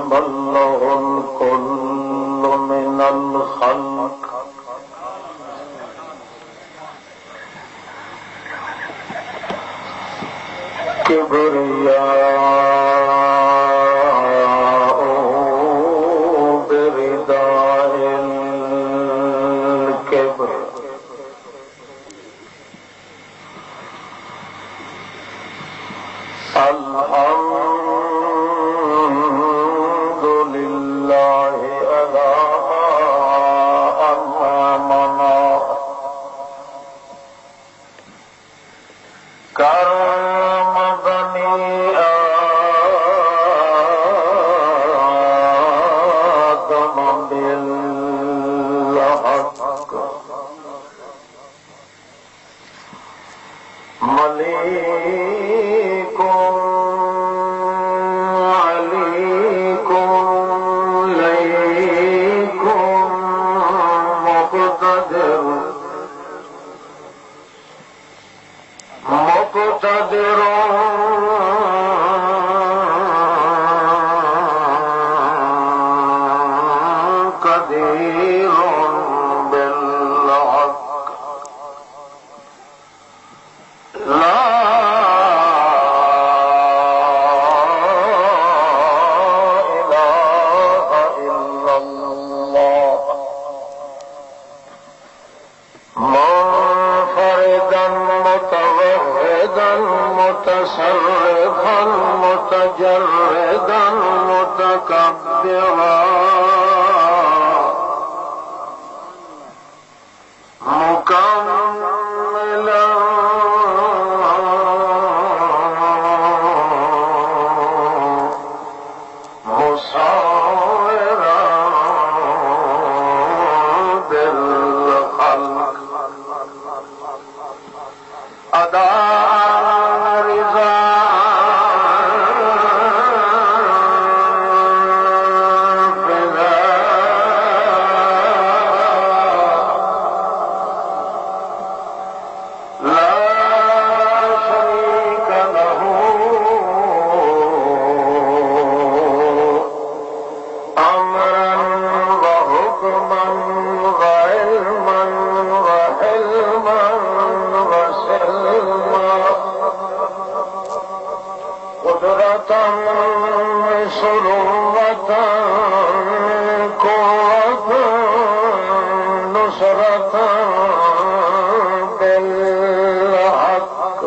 يتبلغ الكل من الخلق كبرياء برداء الكبر الحمد لله على أنعمنا كرم بني آدم بالحق مليك عليك ليك مقتدر مقتدر قدير بالحق لا إله إلا الله منفردا متوحدا متصرفا متجردا متكبرا مكملا مصورا بالخلق أداء رضا لا شريك له أمرا وحكما وعلما وحلما وسلما قدرة سلوة قوة نصرة بالحق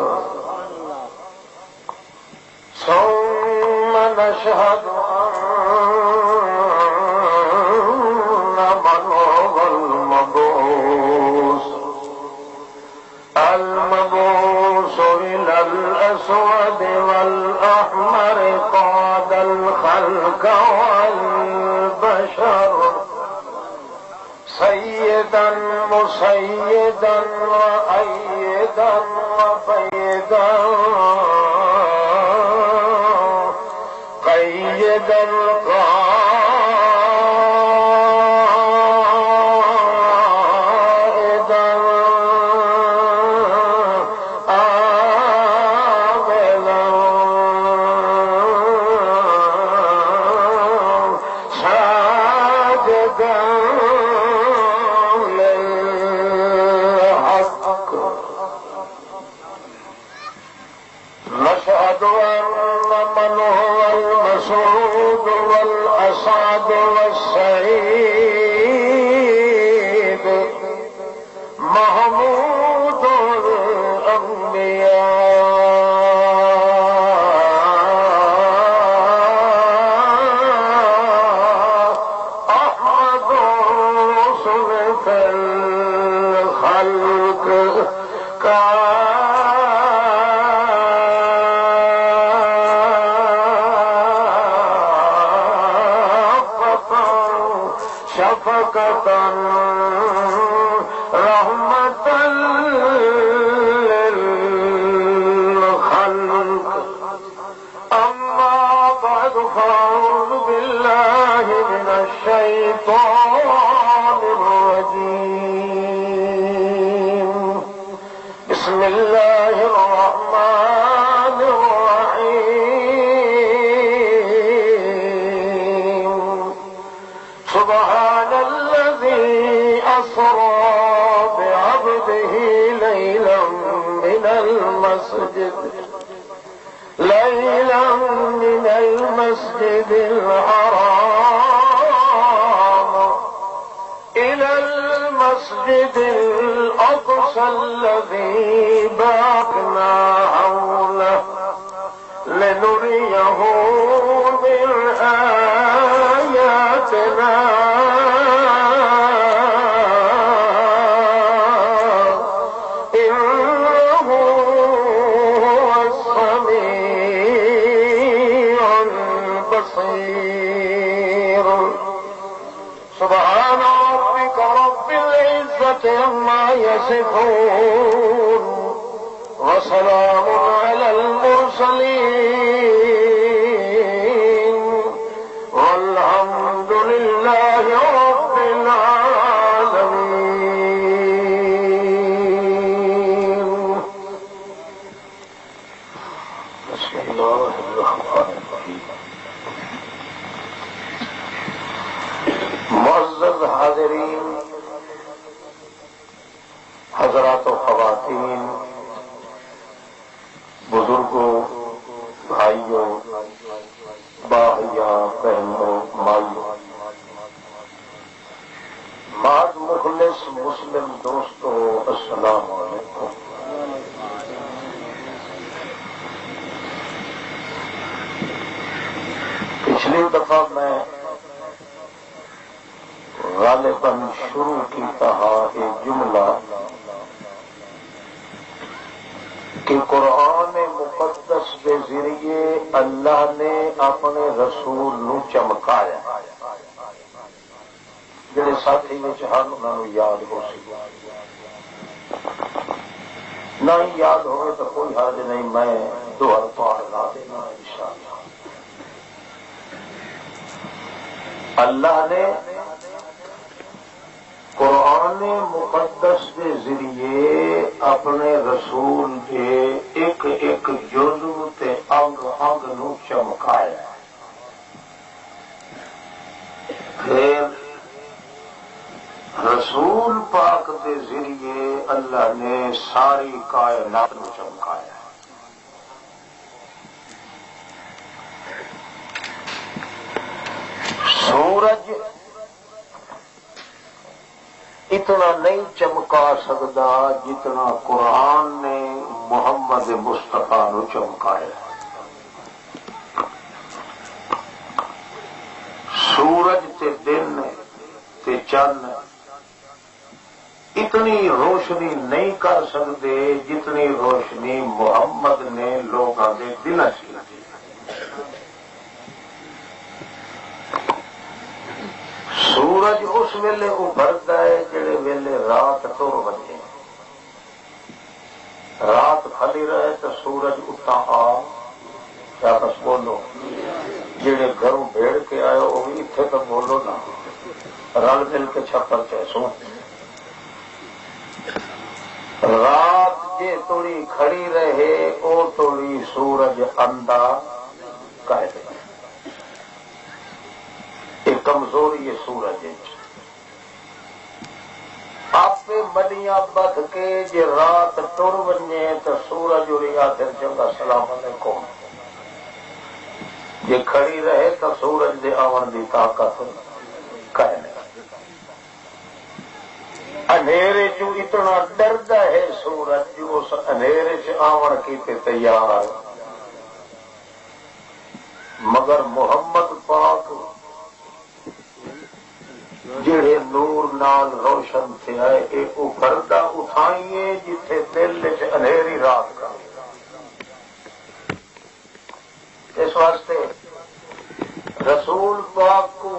ثم نشهد أن من هو المبعوث إلى الأسود والأحمر قاد الخلق والبشر سيدا مسيدا وأيدا وفيدا قيدا قائدا آملا ساجدا للحق نشهد أن من هو المسعود والأسعد والسعيد محمود الأنبياء أحمد رسل في الخلق شفقة رحمة للخلق أما بعد فأعوذ بالله من الشيطان الرجيم بسم الله الرحمن الرحيم المسجد ليلا من المسجد الحرام إلى المسجد الأقصى الذي باركنا حوله لنريه من آياتنا إنه هو السميع البصير. سبحان ربك رب العزة عما يصفون وسلام على المرسلين والحمد لله رب العالمين. بسم الله الرحمن الرحيم. معزز حاضرین، حضرات و خواتین، بزرگوں، بھائیوں، باغیاں، بہنوں، مائیوں، بعد مخلص مسلم دوستوں، السلام علیکم۔ پچھلی دفعہ میں غالباً شروع کیتا ایک جملہ کہ قرآن مقدس کے ذریعے اللہ نے اپنے رسول نو چمکایا۔ جڑے ساتھی میں ہن انہوں نے یاد ہو سکے، نہ ہی یاد ہوئے تو کوئی حرج نہیں، میں دو الفاظ لا دینا انشاءاللہ۔ اللہ نے قرآن مقدس کے ذریعے اپنے رسول کے ایک ایک جزو تے انگ انگ نو چمکایا۔ پھر رسول پاک کے ذریعے اللہ نے ساری کائنات نو چمکایا۔ سورج اتنا نہیں چمکا سکتا جتنا قرآن نے محمد مصطفیٰ نو چمکایا۔ سورج تے دن تے چند اتنی روشنی نہیں کر سکتے جتنی روشنی محمد نے لوگوں کے دل سے۔ سورج اس ویلے ابھرتا ہے جڑے ویلے رات ٹر بجے، رات کھلی رہے تو سورج اٹھا آ کیا بس بولو، جڑے گھروں بھیڑ کے آئے وہ بھی اتنے تو بولو نا، رل مل کے چھپر چیسو۔ رات جے توڑی کھڑی رہے او توڑی سورج اندھا کہہ دے، کمزوری ہے سورج۔ آپ مڈیاں بدھ کے جے رات ٹر ونجے تو سورج اڑی آخر چنگا سلام علیکم، جے کھڑی رہے تو سورج دے آون دی طاقت کہنے۔ اندھیرے چو اتنا ڈردا ہے سورج جو اس اندھیرے چ آون کیتے تیار، مگر محمد پاک جڑے نور نال روشن تھے آئے ایک پردہ اٹھائیے جتھے دل چ اندھیری رات کا۔ اس واسطے رسول پاک کو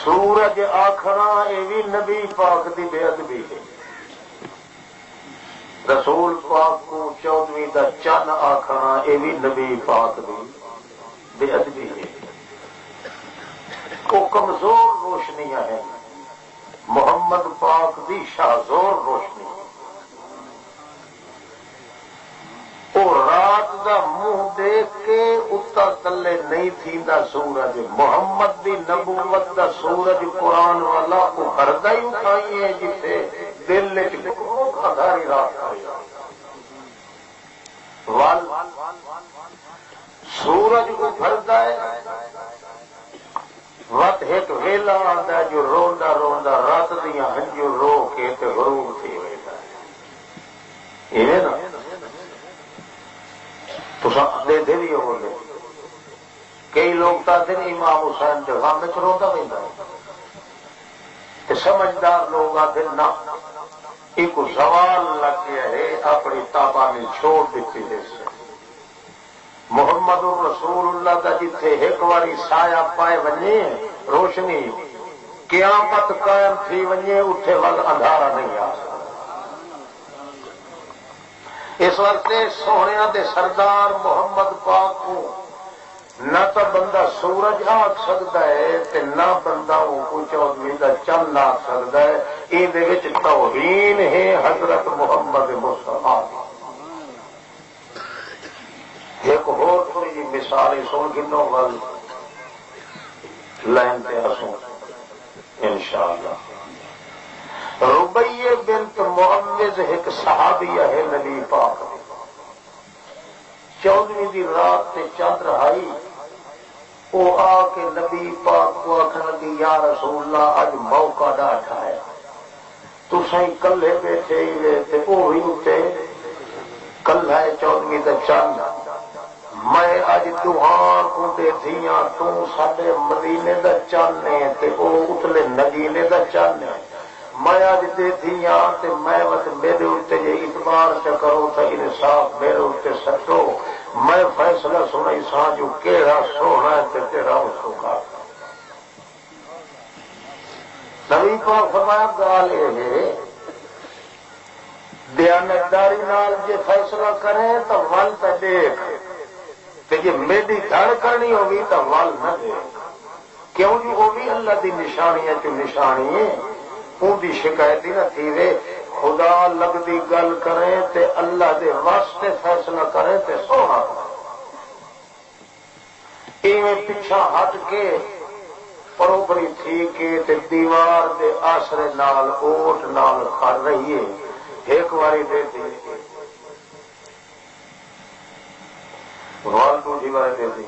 سورج آخنا یہ بھی نبی پاک دی بے ادبی ہے۔ رسول پاک کو 14ویں دا چن آخنا یہ بھی نبی پاک دی بے ادبی ہے۔ وہ کمزور روشنیاں ہیں، محمد پاک دی شاہزور روشنی۔ وہ رات دا منہ دیکھ کے اتر تلے نہیں تھیندا سورج، محمد دی نبوت دا سورج قرآن والا کو ہردا ہی اٹھائیے جسے دل چ ادھاری رات آئی۔ ول سورج کو بھرتا ہے، وت ایک ویلا آتا ہے جو روندا روندا رات دیا ہنجو رو کے تے غروب تھی ویلا ہے نا۔ تو دے بھی ہو گئے کئی لوگ تو دن امام حسین کے غم میں روندا پہنتا ہے، سمجھدار لوگ آتے نہ ایک سوال لگ گیا ہے اپنی تابا میں چھوڑ دیتی جیسے محمد رسول اللہ کا جتھے ایک باری سایہ پائے ونجے روشنی قیامت قائم تھی ونجے اٹھے ول اندھارا نہیں آ سکتا۔ اس واسطے سونے دے سردار محمد پاک کو نہ تو بندہ سورج آکھ سکتا ہے تے نہ بندہ وہ چودھویں کا چند آکھ سکتا ہے۔ یہ توہین ہے حضرت محمد مصطفیٰ۔ ایک اور تھوڑی جی مثال سن گنو گل لائن پہ آسوں انشاءاللہ۔ ربیہ بنت معوذ ایک صحابیہ ہے نبی پاک، 14ویں دی رات تے چند رہائی وہ آ کے نبی پاک کو آخر لگی یا رسول اللہ اج موقع ڈاٹا ہے، تسیں کلے بیٹھے ہی تے وہ بھی اتنے کل ہے 14ویں دا چند، میں اج دوہان کو دے دیا تو ساڈے مدینے دا چند ہے تے وہ اتلے نگینے دا چند ہے، میں اج دے دیا تے میں وقت میرے اتنے جی اعتبار سے کرو تو انصاف میرے اتنے سٹو، میں فیصلہ سنائی سا جو کیڑا سونا ہے تے تیرا اس کا۔ نبی پاک فرمایا گال یہ دیانتداری نال جے فیصلہ کرے تو ول تے دیکھ تے جے میری دھڑ کرنی ہوگی تو ول نہ دیکھ، کیوں جو وہ بھی اللہ دی نشانیاں چ نشانی ہے، ان دی شکایت ہی نہ تھی وے خدا لگتی گل کریں تے اللہ دے واسطے فیصلہ کریں تے سونا ایویں پیچھا ہٹ کے پروبری تھی کے تے دیوار دے آسرے نال اوٹ نال کھڑ رہی ہے، ایک واری دے دی وال دوسری باری دے دی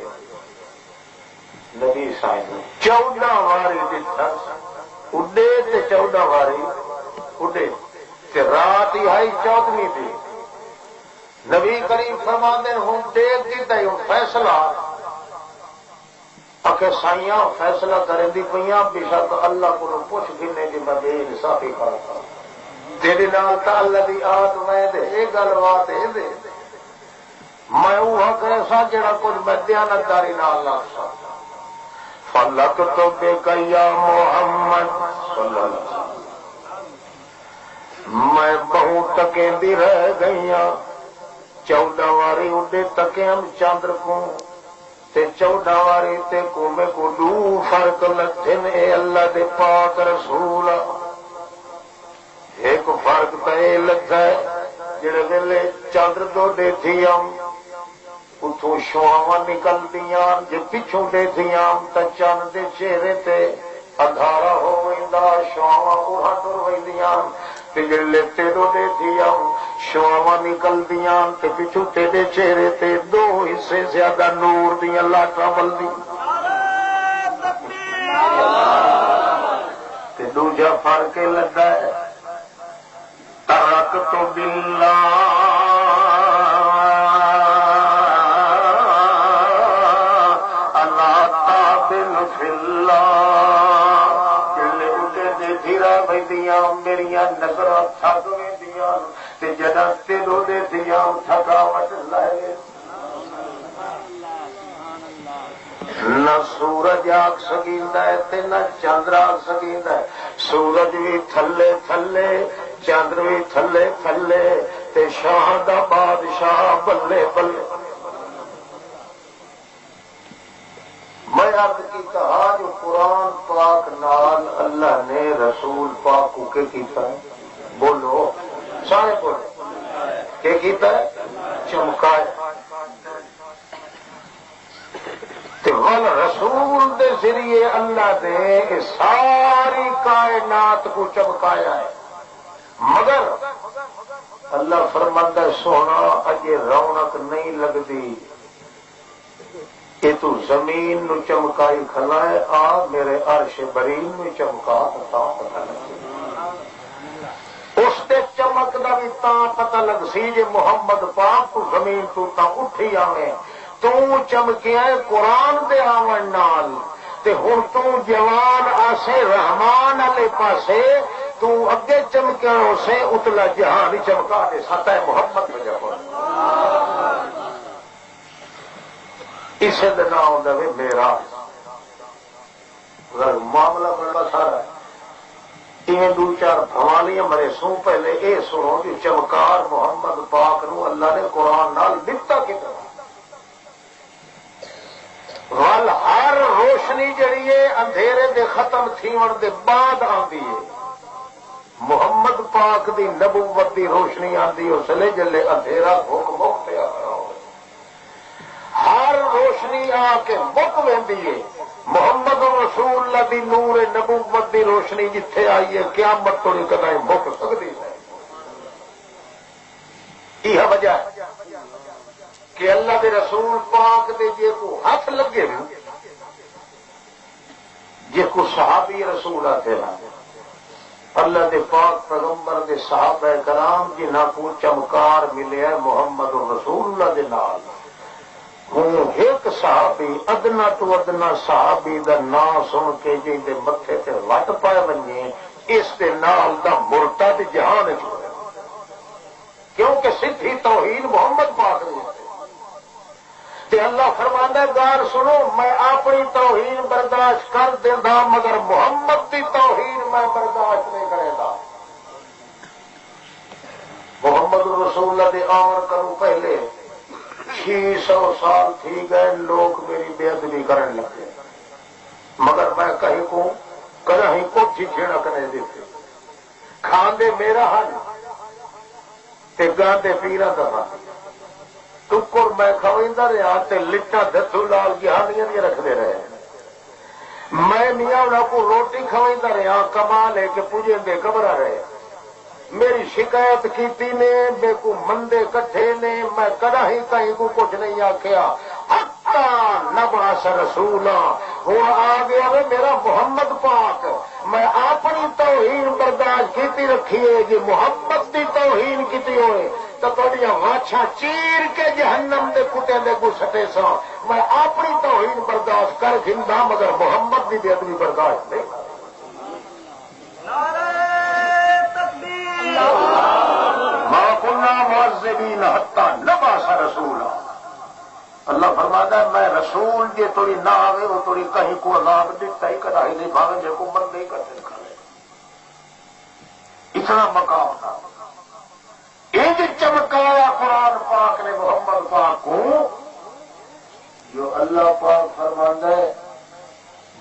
نبی سائن 14 واری دتا اڈے تے 14 واری اڈے تے رات ہی آئی 14ویں دی۔ نبی کریم فرماندے ہوں دیر دیتا ہوں فیصلہ اکے سائیاں فیصلہ کریں دی پئیاں بشک اللہ کو پوچھ گنے دی میں بے انصافی کرتا تیرے نال تا اللہ دی آت میں دے اے گل بات اے دے میں وہ کرے سا جڑا کچھ میں دیانتداری نال نہ سکتا فلک تو بے یا محمد صلی اللہ علیہ وسلم میں بہت تکیں دی رہ گئیاں 14 واری اڈے تکیں ہم چاندر کو تے 14 واری تے کو میں کو دو فرق لتھن اے اللہ دے پاک رسول ایک فرق تے لگا ہے جڑے ویلے چاندر دو دے تھی ہم اتوں شواواں نکل دیاں جے پچھوں دے دیاں تے چند دے چہرے تے اندھارا ہو ویندا شواواں اوہاں ٹر ویندیاں تے جڑے تیرو دے دیاں شواواں نکل دیاں تے پچھوں تیرے چہرے تے 2 حصے زیادہ نور دیاں لاٹاں بلدی تے دوجا فرق لگا ہے ترک تو باللہ میری نظر تھک دیا جدا تیرو دے دیا تھکاوٹ لائے نہ سورج آگ سکیندا ہے تے نہ چندر آگ سکیندا ہے، سورج بھی تھلے تھلے چندر بھی تھلے تھلے تے شاہ دا بادشاہ بلے بلے۔ میں عرض کیتا جو قرآن پاک نال اللہ نے رسول پاک کو کے کیتا ہے بولو سارے بولو کہ کیتا ہے چمکائے ول رسول دے ذریعے اللہ نے ساری کائنات کو چمکایا ہے، مگر اللہ فرماندا ہے سونا اجے رونق نہیں لگدی کہ تو زمین نو چمکائی کھلائے آ میرے عرش برین نو چمکا تا پتہ لگے اس تے چمک دا بھی تاں پتہ لگ سی جے محمد پاک تو زمین تو تا اٹھی آویں تو چمکیا قرآن دے آون نال تے ہن تو جوان آسے رحمان والے پاسے تو اگے چمکیا اسے اتلا جہان چمکا دے ستا محمد وجہ پر اسے دن آؤں میرا معاملہ بڑا سارا ہے دو چار بھوالیاں مرے سوں پہلے اے سنو کہ چمکار محمد پاک نو اللہ نے قرآن نال دتا کتنا ول ہر روشنی جڑی ہے اندھیرے دے ختم تھیون دے بعد آندی ہے محمد پاک دی نبوت دی روشنی آندی اس لیے جلے اندھیرا بھوک مک پیا ہر روشنی آ کے مک ویندی ہے محمد رسول اللہ دی نور نبوت دی روشنی جتھے آئی ہے قیامت تو نہیں کدی مک سکتی ہے یہ وجہ ہے کہ اللہ دے رسول پاک دے جے کو ہاتھ لگے جے کو صحابی رسول آتے ہیں اللہ دے پاک پیغمبر دے صحابہ کرام جنہاں کو چمکار ملے ہے محمد رسول اللہ دے نال ہوں ایک صحابی ادنا تو ادنا صحابی دا نام سن کے جی دے متھے تے وٹ پائے بنے اس دے نال دا مرتد جہان چھوڑے کیونکہ سدھی توحید محمد پاک نے تے اللہ فرماندا ہے گار سنو میں اپنی توہین برداشت کر دیندا مگر محمد دی توہین میں برداشت نہیں کرے گا محمد رسول اللہ دے آمن کروں پہلے 600 سال تھی گئے لوگ میری بے ادبی کرنے لگے مگر میں کہیں کو کہیں کچھ چھڑک نہیں دیتے کھاندے میرا حل تے گاندے پیرا دا ٹکر میں کھویندا رہا تے لٹا دتھو لال گہانیاں نہیں رکھتے رہے میں میاں انہاں کو روٹی کھویندا رہا کما لے کے پوجے دے گھبرا رہے میری شکایت کیتی نے بے کو مندے کٹھے نے میں کدا ہی کہیں کو کچھ نہیں آخیا نبعث رسولا ہوں آ گیا وے میرا محمد پاک میں اپنی توہین برداشت کیتی رکھیے جی محمد دی توہین کیتی ہوئے تو تھوڑی واچھا چیر کے جہنم دے کٹے دے کو سٹے سا میں اپنی توہین برداشت کر گھندا مگر محمد دی بے ادبی برداشت نہیں ماں کنا معذبین حتی نبعث رسولا اللہ فرماتا ہے میں رسول جے توڑی نہ آوے وہ توڑی کہیں کو عذاب دیتا ہی کدا ہی نہیں بھاگے جے کو بندے ہی کرتے کھڑے اتنا مقام تھا ایک چمکایا قرآن پاک نے محمد پاک کو جو اللہ پاک فرماتا ہے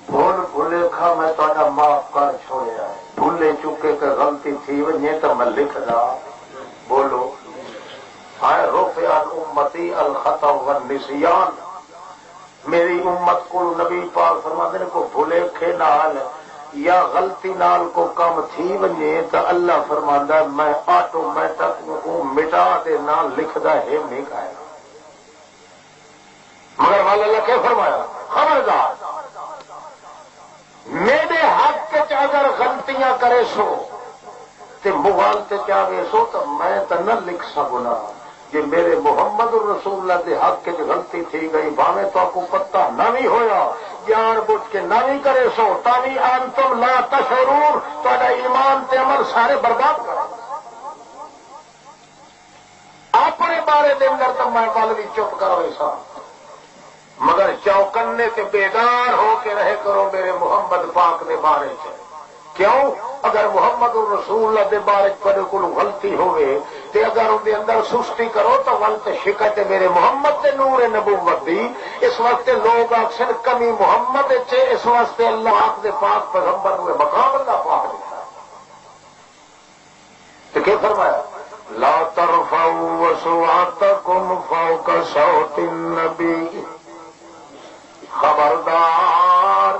بھول بھولے کھا میں تھوڑا معاف کر چھوڑیا ہے بھولے چکے کہ غلطی تھی ونجے تو میں لکھ دا بولو آئے رفع عن امتی الخطا والنسیان میری امت کو نبی پاک فرماتے ہیں کو بھولے کھے نال یا غلطی نال کو کم تھی ونجے تو اللہ فرماندا ہے میں آٹومیٹک کو مٹا دے نال لکھدا ہے نہیں کہے مگر والا اللہ کیا فرمایا خبردار میرے حق کے اگر غلطیاں کرے سو تے مغالتے چاہے سو تو میں تو نہ لکھ سکنا کہ میرے محمد الرسول اللہ دے حق کے غلطی تھی گئی باویں تو آپ کو پتہ نہ بھی ہویا جان بوجھ کے نہ بھی کرے سو تاوی انتم لا تشعرون تہاڈا ایمان تے عمل سارے برباد کر اپنے بارے دے اندر تو میں ول بھی چپ کرو ایسا مگر چوکنے سے بیدار ہو کے رہے کرو میرے محمد پاک دے بارے سے کیوں اگر محمد الرسول اللہ دے بارے پر کوئی غلطی ہوئے تے اگر ان دے اندر سستی کرو تو غلط شکایت میرے محمد دے نور نبوت دی اس وقت لوگ اکثر کمی محمد چے اس واسطے اللہ پاک دے پاک پیغمبر ہوئے مقام اللہ پاک دیتا تو کیا فرمایا لا ترفعوا اصواتکم فوق صوت النبی خبردار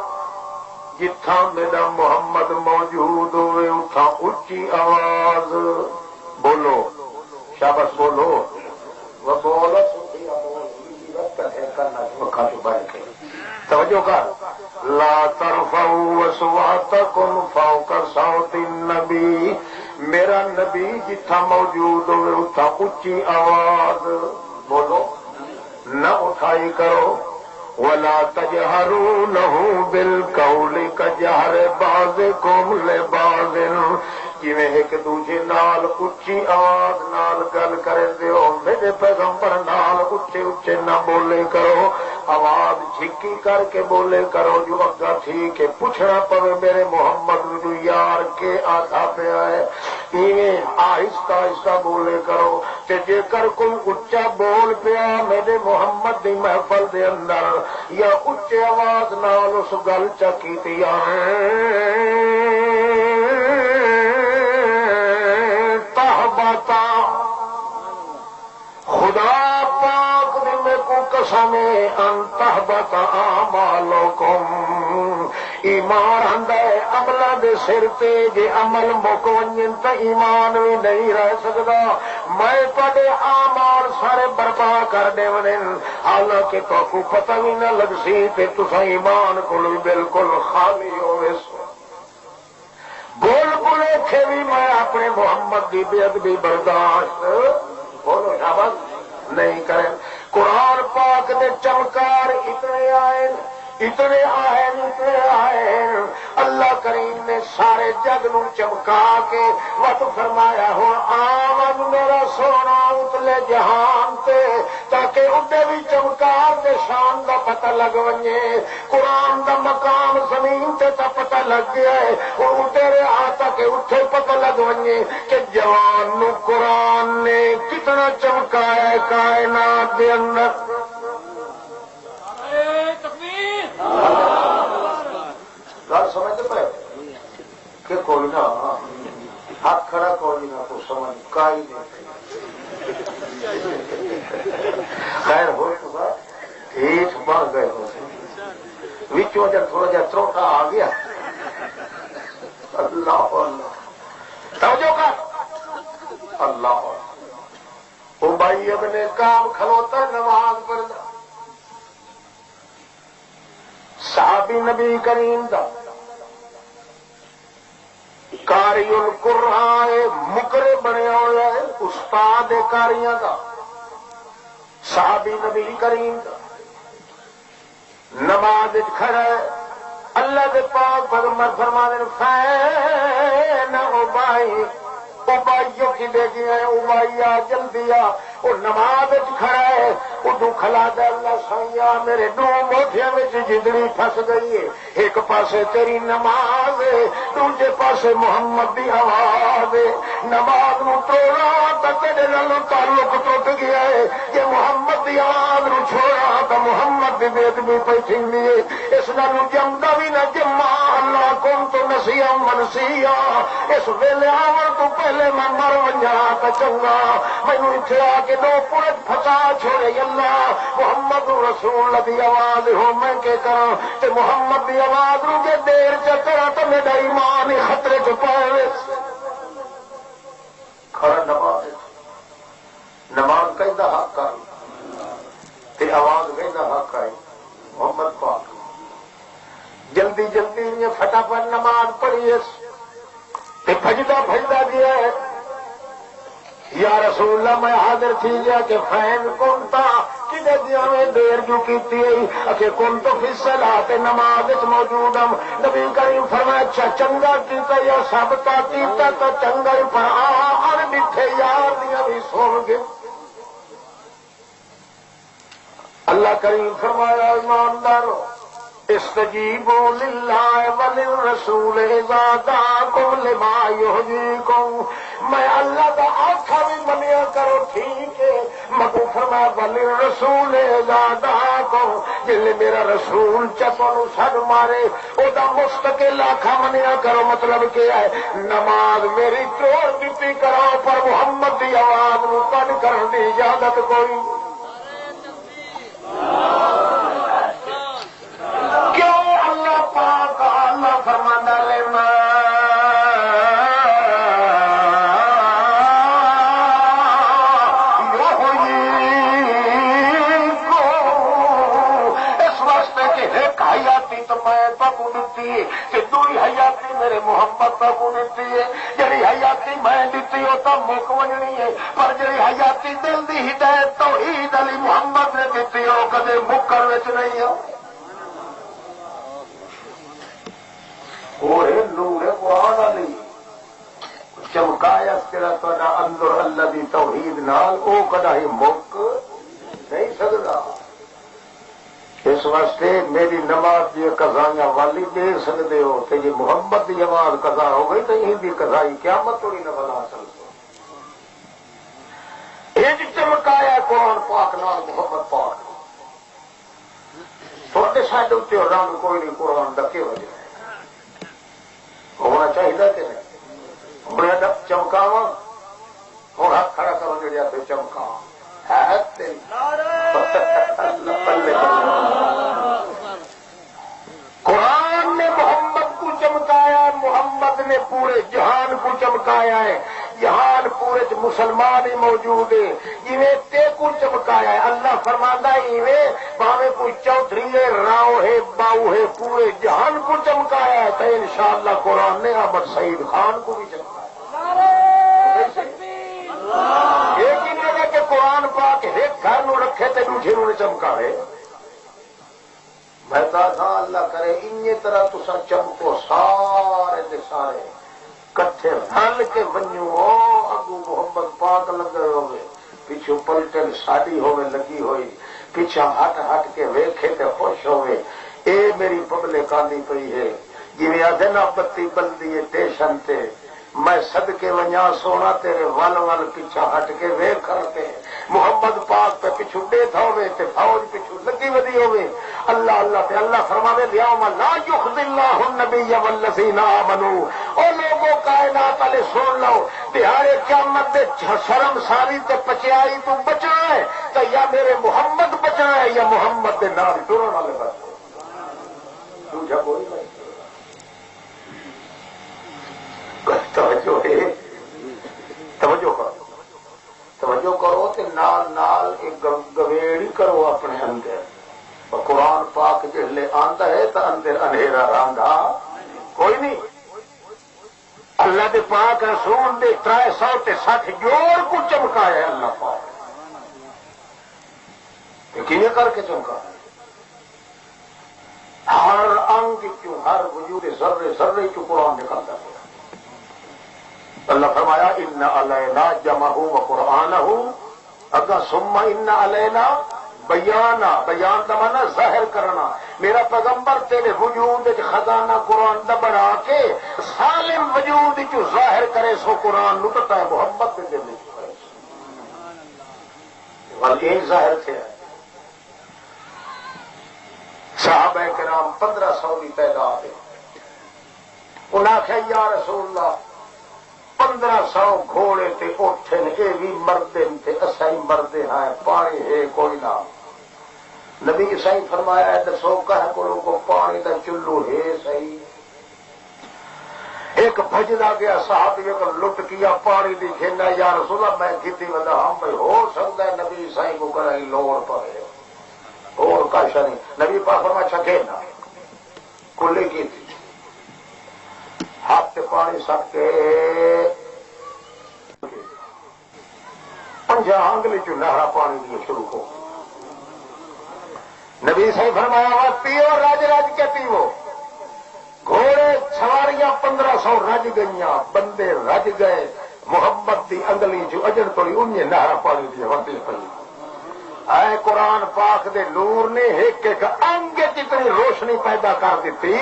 جتھا میرا محمد موجود ہوئے اتھا اچھی آواز بولو شابش بولو وہ بولو کرنا مکھا تو بڑھ کے توجہ کر لا ترفعوا اصواتکم فوق صوت النبی میرا نبی جتھا موجود ہوئے اتھا اچھی آواز بولو نہ اٹھائی کرو ولا تجہروا له بالقول کجہر بعضکم لبعض جویں ایک دوجے نال اچھی آواز نال گل کرے دیو میرے پیغمبر نال اچھے اچھے نہ بولے کرو آواز جھکی کر کے بولے کرو جو اگا تھی کہ پوچھنا پوے میرے محمد جو یار کے آدھا پہ آئے ایویں آہستہ آہستہ بولے کرو تے جے کر کوئی اچا بول پیا میرے محمد دی محفل دے اندر یا اچے آواز نال اس گل چکیتی تہبتا خدا پاک نے میں کو قسم ان تہبت اعمالکم ایمان آندا ہے عملاں دے سر تے جے عمل مک ونجن تے ایمان بھی نہیں رہ سکدا میں تواڈے اعمال سارے برباد کر دیونے حالانکہ تو پتہ بھی نہ لگ سی تے تساں ایمان کول بالکل خالی ہوئے بول بولے تھے بھی میں اپنے محمد کی بے ادبی برداشت بولو شاباش نہیں کریں قرآن پاک دے چمکار اتنے آئے اتنے آئے اللہ کریم نے سارے جگ نو چمکا کے وقت فرمایا ہوں آمن میرا سونا اتلے جہان تے تاکہ اندے بھی چمکار دے شان دا پتہ لگ ونجے قرآن دا مقام زمین تے تا پتہ لگ گیا ہے اور تیرے آتا کہ اٹھے پتہ لگ ونجے کہ جوان نو قرآن نے کتنا چمکایا ہے کائنات دے اندر گل سمجھتے پہ کہ کوئی نہ ہاتھ کھڑا کوئی نہ تو سمجھ کائی نہیں خیر ہو چکا ہیٹ بڑھ گئے وچوں جب تھوڑا جا تروٹا آ گیا اللہ توجہ کر اللہ ابئی ابن کام کھلوتا نماز پڑھتا صحابی نبی کریم دا کاری القرآن مکرے بنے ہوئے استاد کاریاں دا صحابی نبی کریم دا نماز کھڑا ہے اللہ دے پاک پیغمبر فرمانے فین ابائیوں کی دے گیا ہے ابائیا جلدی آ وہ نماز کھڑا ہے ادو کھلا دے اللہ سائیا میرے دو موٹیاں میں جدڑی پھنس گئی ہے ایک پاسے تیری نماز ہے دوسرے پاسے محمد دی آواز ہے نماز نو توڑا تو تیرے نالوں تعلق ٹوٹ گیا ہے کہ محمد دی آواز نو چھوڑا تو محمد دی بیت بھی پہ لیے اس نالوں جمدا بھی نہ جما اللہ کون تو نسیا منسیا اس ویلے آون تو پہلے میں مر ونجا تو چنگا مینو اتنے آ کے دو پورج پھسا چھوڑے اللہ محمد رسول دی آواز ہو میں کہ کرا تے محمد دی آواز رو جے دیر چکرا تو میرا ایمان ہی خطرے چ پائے کھڑا نماز نماز کہندا حق کر تے آواز کہندا حق ہے محمد پاک جلدی جلدی یہ فٹافٹ نماز پڑھیے تے بھجدا بھجدا گیا ہے یا رسول اللہ میں حاضر تھی گیا کہ فین کون تھا کدے دیا میں دیر جو کیتی ہے کہ کون تو فی صلاۃ نماز موجود ہم نبی کریم فرمایا اچھا چنگا کیتا یا ثابتا کیتا تو چنگا ہی پر آن بیٹھے یار دیا بھی سن گے اللہ کریم فرمایا ایماندارو استجیبوا للہ وللرسول اذا دعاکم لما یحییکم میں اللہ کا آخا بھی منیا کرو ٹھیک ہے مگر فرمایا وللرسول اذا دعاکم جل میرا رسول چپنو سڈ مارے او دا مستقل آخا منیا کرو مطلب کیا ہے نماز میری توڑ دیتی کرو پر محمد دی آواز نو کڈ کرن دی اجازت کوئی کیوں اللہ پاک اللہ فرماتا ہے ایک حیاتی تو میں تکو دیتی ہے کہ دوئی حیاتی میرے محمد تکو دیتی ہے. جڑی حیاتی میں دیتی ہو تو مک ونجنی ہے، پر جڑی حیاتی دل دی ہدایت توحید علی محمد نے دیتی ہو کدے مکر وچ نہیں ہو. وہ نور قرآن علی چمکایا تیرا تھوڑا اندر اللہ دی توحید نال او کدا ہی مک نہیں سکتا. اس واسطے میری نماز یہ قضائیاں والی دے سکتے ہو کہ یہ محمد کی نماز قضا ہو گئی تو یہ قضائی قیامت تھوڑی نہ بنا سکتے. یہ چمکایا قرآن پاک نال محمد پاک تھوڑے ساڈے اتنے رنگ کوئی نہیں. قرآن کا کیا وجہ ہونا چاہیے کہ نہیں؟ ہوں چمکاوا ہوں ہاتھ کھڑا کرو جی آپ چمکا قرآن نے محمد کو چمکایا، محمد نے پورے جہان کو چمکایا ہے. جہان پورے مسلمان ہی موجود ہے. جویں تے کو چمکایا ہے اللہ فرماندا ہے بھاوے کوئی چودھری ہے، راؤ ہے، باؤ ہے، پورے جہان کو چمکایا ہے. تو انشاءاللہ قرآن نے احمد سعید خان کو بھی چمکایا. ایک ہی جگہ کہ قرآن پاک ایک گھر نو رکھے تے دوسرے نو چمکاوے. میں تھا اللہ کرے ان طرح تسا چمکو سارے دے سارے کٹھے رل کے ونجو. اگو محمد پاک لگے ہوئے، پیچھو پلٹن ساڈی ہوئے لگی ہوئی، پیچھا ہٹ ہٹ کے ویکھے تے خوش ہوئے. اے میری پبلک آندی پئی ہے جویں آدھے نا بتی بلدی ہے ٹیشن تے، میں صدقے ونجا سونا تیرے ول ول پیچھا ہٹ کے ویکھ کر کے محمد پاک پہ پیچھو ڈیتھا ہوئے تے فوج پیچھو لگی ودی ہوئے. اللہ اللہ تے اللہ فرماوے لیاوم لا یخزی اللہ النبی والذین آمنوا. او لوگوں کائنات والے سن لو، تہاڑے قیامت دے شرم ساری تے پچیائی تو بچنا ہے تو یا میرے محمد بچنا ہے یا محمد دے نال ٹرن والے بچنا. دوجا کوئی نہیں. توجہ ہے، توجہ کرو، توجہ کرو تے نال نال ایک گویڑی کرو اپنے اندر. قرآن پاک جلے آندا ہے تو اندر اندھیرا راندا کوئی نہیں. اللہ دے پاک رسول دے 360 جوڑ کو چمکایا ہے اللہ پاک. کیوں کر کے چمکا ہر انگ کیوں ہر وجود ذرے ذرے کیوں قرآن نکلتا ہے. اللہ فرمایا ان علینا جمعہ و قرآنہ اگا ثم ان علینا بیانا. بیان کا معنی ظاہر کرنا. میرا پیغمبر تیرے وجود خزانہ قرآن دا بنا کے سالم وجود چ ظاہر کرے سو قرآن لٹتا ہے محمد کے دل میں ظاہر تھے. صحابہ کرام 1500 کی تعداد ہے. انہاں آخیا یا رسول اللہ 1500 گھوڑے تے اٹھے یہ بھی مردے تے اسائی مردے ہیں پانی ہے کوئی نہ. نبی صحیح فرمایا ہے دسو کہ کو پانی دا چلو ہے صحیح. ایک بھجدا گیا صحابی کو لٹ کیا پانی دی کھینا یا رسول اللہ میں کتنی ودا ہم بھائی ہو سکتا ہے نبی صحیح کو کرائی لوڑ پڑے اور کاشا نہیں. نبی پاک فرمایا چھکے نہ کلی کی تھی ہاتھ پانی سٹ کے 50 انگلی چ نہرا پانی دیا شروع ہو. نبی صحیح فرمایا ہوا پیو رج رج کے پیو. گھوڑے سواریاں 1500 رج گئیاں بندے رج گئے. محمد دی انگلی چ اجڑ توڑی انہیں نہرا پانی دیا وردی پی. اے قرآن پاک دے نور نے ایک ایک انگ جتنی روشنی پیدا کر دیتی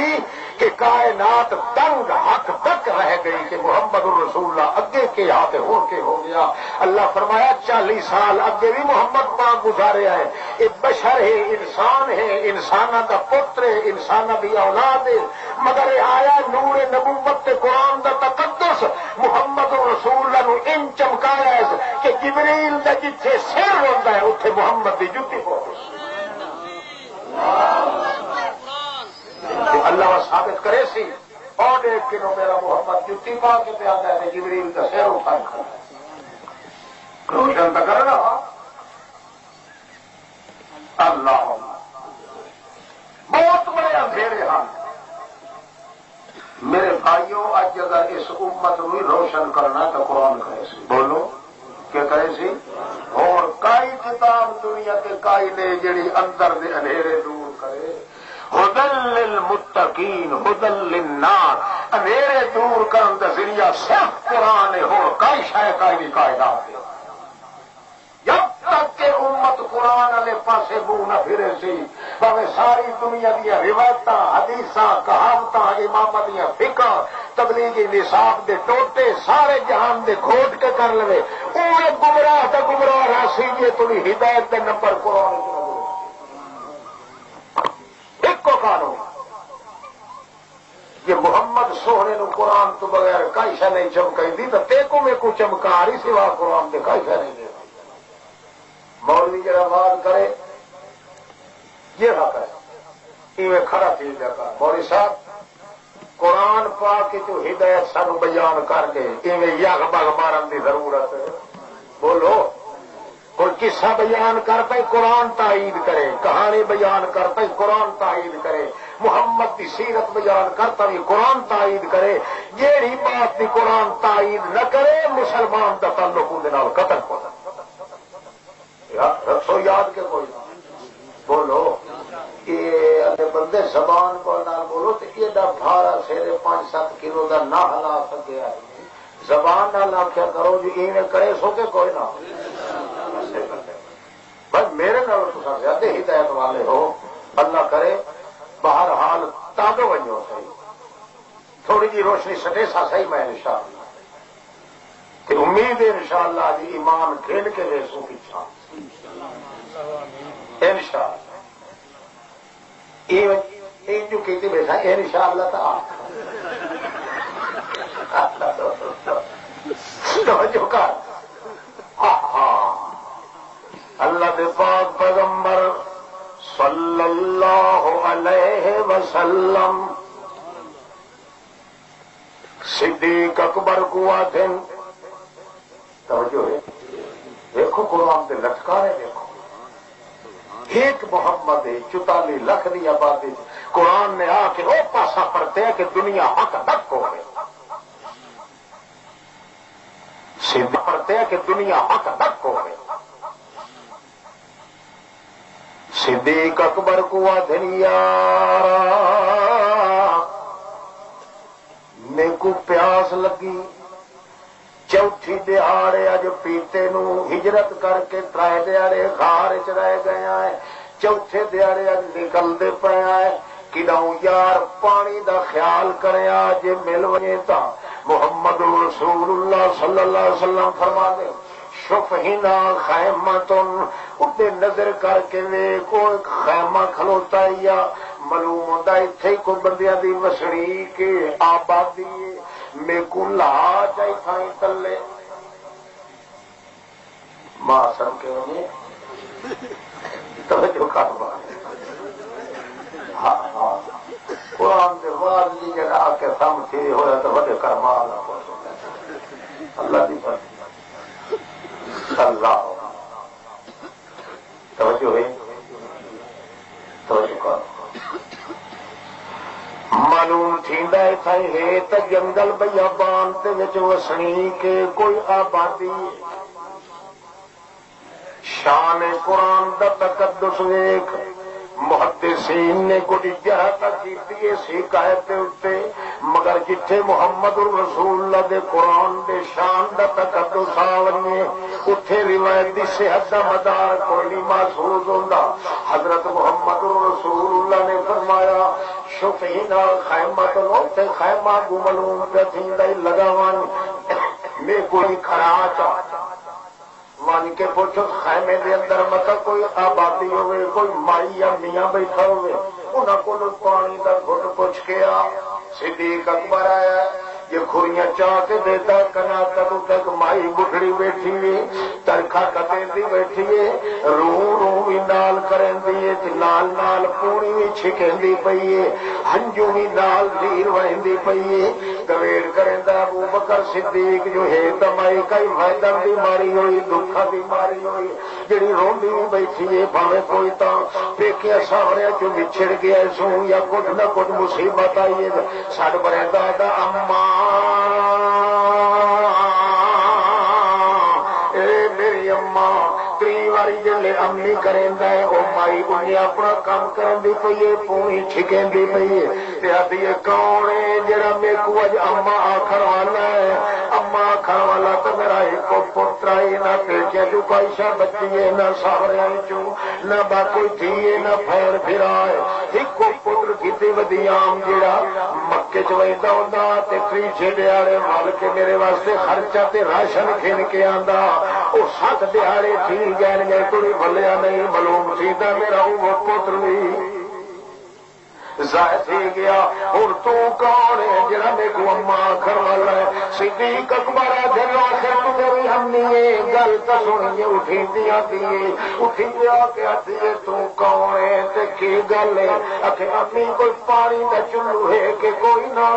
کہ کائنات دنگ حق تک رہ گئی کہ محمد الرسول اللہ اگے کے ہاتھ ہو کے ہو گیا. اللہ فرمایا 40 سال اگے بھی محمد پاک گزارے ہے. یہ بشر ہے، انسان ہے، انسانہ کا پتر ہے، انسانہ کی اولاد ہے، مگر یہ آیا نور نبوت تے قرآن دا تقدس محمد الرسول اللہ نو ان چمکایا ہے کہ جبریل دا جتھے سر ہوندا ہے اتنے محمد دی جتی ہو. اللہ ثابت کرے سی اور دیکھ کے میرا محمد جتی پا کے پہ آتا ہے جبریل کا سیر اٹھا کھڑا روشن تو کر رہا. اللہ بہت بڑے اندھیرے ہیں میرے بھائیوں. اج اگر اس امت کو روشن کرنا تو قرآن کرے سی. بولو کیا کرے سی. اور کئی کتاب دنیا کے کئی نے جڑی اندر دے اندھیرے دور کرے. ہدل للمتقین ہدل للناس. اندھیرے دور کرن دا ذریعہ صرف قرآن ہے. اور کئی شے کئی کائنات ہے. جب تک کہ امت قرآن والے پاسے منہ نہ پھرے سی بھاوے ساری دنیا دیا روایت حدیث کہاوت امام دیا فقہ تبلیغی نصاب دے ٹوٹے سارے جہان دے کھوٹ کے کر لے وہ گمراہ تو گمراہ راسی جی تھی ہدایت دے نمبر قرآن ایک کو قانون یہ محمد سوہنے نو قرآن تو بغیر کئی شے نہیں چمکائی دی تو تے کو میں کو چمکا رہی سوا قرآن دے کئی شے نہیں دے. مولوی جڑا بات کرے یہ حق ہے یہ کھڑا چیز لگا. مولوی صاحب قرآن پاک جو ہدایت سانو بیان کر کے ایویں یگ بگ مارن کی ضرورت ہے. بولو کوئی قصہ بیان کرتا ہے قرآن تائید کرے. کہانی بیان کرتا ہے قرآن تائید کرے. محمد کی سیرت بیان کرتا بھی قرآن تائید کرے. جیڑی بات کی قرآن تائید نہ کرے مسلمان کا تعلق اندر قتل ہو. رکھو یاد کے کوئی بولو یہ بندے زبان کو نہ بولو تو ایڈا بھارا سیرے 5-7 کلو کا نہ ہلا سکے. زبان نہ لاکھیا کرو جی ایویں کرے سو کے کوئی نہ. بھائی میرے نال تساں زیادہ ہدایت والے ہو. اللہ کرے بہرحال تابع بنو صحیح تھوڑی جی روشنی سٹے سا صحیح میں انشاءاللہ کہ امید ہے انشاءاللہ جی ایمان کھیل کے ریسوں کی چھان انشاءاللہ یہ جو کہتے بیٹھا انشاءاللہ توجہ کر. اللہ دے پاک پیغمبر صلی اللہ علیہ وسلم صدیق اکبر کو آتے توجہ ہے. دیکھو قرآن کے لٹکارے دیکھو. ایک محمد 44 لاکھ کی آبادی قرآن نے آ کے وہ پاسا پڑتے ہیں کہ دنیا حق تک ہو گئے. سیدھا پڑتے ہیں کہ دنیا حق تک ہو گئے. صدیق اکبر کو دنیا میرے کو پیاس لگی. چوتھی دہاڑے اج پیتے نو ہجرت کر کے 3 دہاڑے غار چ رہ گیا ہے. چوتھے دہاڑے اج نکلتے پیا ہے کدوں یار پانی دا خیال کریا جے مل وجے تا محمد رسول اللہ صلی اللہ علیہ وسلم فرما دے شفہنا خیمتن اتے نظر کر کے کوئی خیمہ کھلوتا یا معلوم ہوتا اتنے کو بندیاں دی وسڑی کے آبادی میں کو لا چاہی تھائی تلے ماں سن کے انہیں توجہ کاربار ہاں ہاں قرآن کے بعد جی جگہ آ کے سم تھی ہوا تو بڑے کرمال اللہ دی بات اللہ توجہ ہے توجہ کر معلوم تھیندا ہے تے جنگل بیابان تے وچ وسنی کے کوئی آبادی شان قرآن دا تقدس ویکھ محدثین نے کوئی جہت کیتی ہے شکایت تے مگر جتھے محمد رسول اللہ دے قرآن دے شان دا تقدس آوے اتھے روایت دی صحت دا مدار کوئی نہیں محسوس ہوندا. حضرت محمد رسول اللہ نے فرمایا شفینا خیمت اتنے خیمہ گملون پہ تھیندا لگاوان میں کوئی کھراچ مان کے پوچھو خیمے دے اندر مطلب کوئی آبادی ہوئے کوئی مائی یا میاں بیٹھا ہوئے انہاں کو پانی دا گھٹ پوچھ کے آ صدیق اکبر آیا یہ کھوریاں چاہ کے دیتا کنا تک مائی بڑھڑی بیٹھی ہے ترکھا کٹیں دی بیٹھی ہے روح روح بھی نال کریں دی نال نال پوری بھی چھکیں دی پئی ہے ہنجو بھی نال دیر وہندی پئی گویڑ کریندا ابو بکر صدیق جو ہے تمائی کئی فائدہ بھی ماری ہوئی دکھا بھی ماری ہوئی جڑی روندی بھی بیٹھی ہے بھاوے کوئی تا پیکیا سامنے چ بچھڑ گیا سو یا کچھ نہ کچھ مصیبت آئی ہے سڈ بڑے دادا اما جلے امی کریندا ہے او مائی انہیں اپنا کام کرندی پئی ہے پوری چھکیندی پئی ہے آدھی کون ہے جڑا میرے کو اج اما آخر والا ہے اما آخر والا تو میرا ایک پتر ہے نہ پیچھے جو کوئی شا بچی ہے نہ سہرے چوں نہ باقی تھی ہے نہ پھیر پھرا ہے ایک پتر کیتی ودیام جڑا مکے چ ویندا ہوندا تے پیچھے دیاڑے مال کے میرے واسطے خرچہ تے راشن کھین کے آندا او 7 دیاڑے تھی گئے گئے کوئی بھلیا نہیں معلوم سیدھا میرا وہ پتر بھی ضائع تھی گیا اور تو کون ہے جڑا میرے کو اما آخر والا ہے صدیق اکبر آخر آخر تو میری امی ہے گل تو سنیے اٹھی آتی ہے اٹھی آ کے آتی ہے تو کون ہے تے کی گل ہے آخر امی کوئی پانی کا چلو ہے کہ کوئی نہ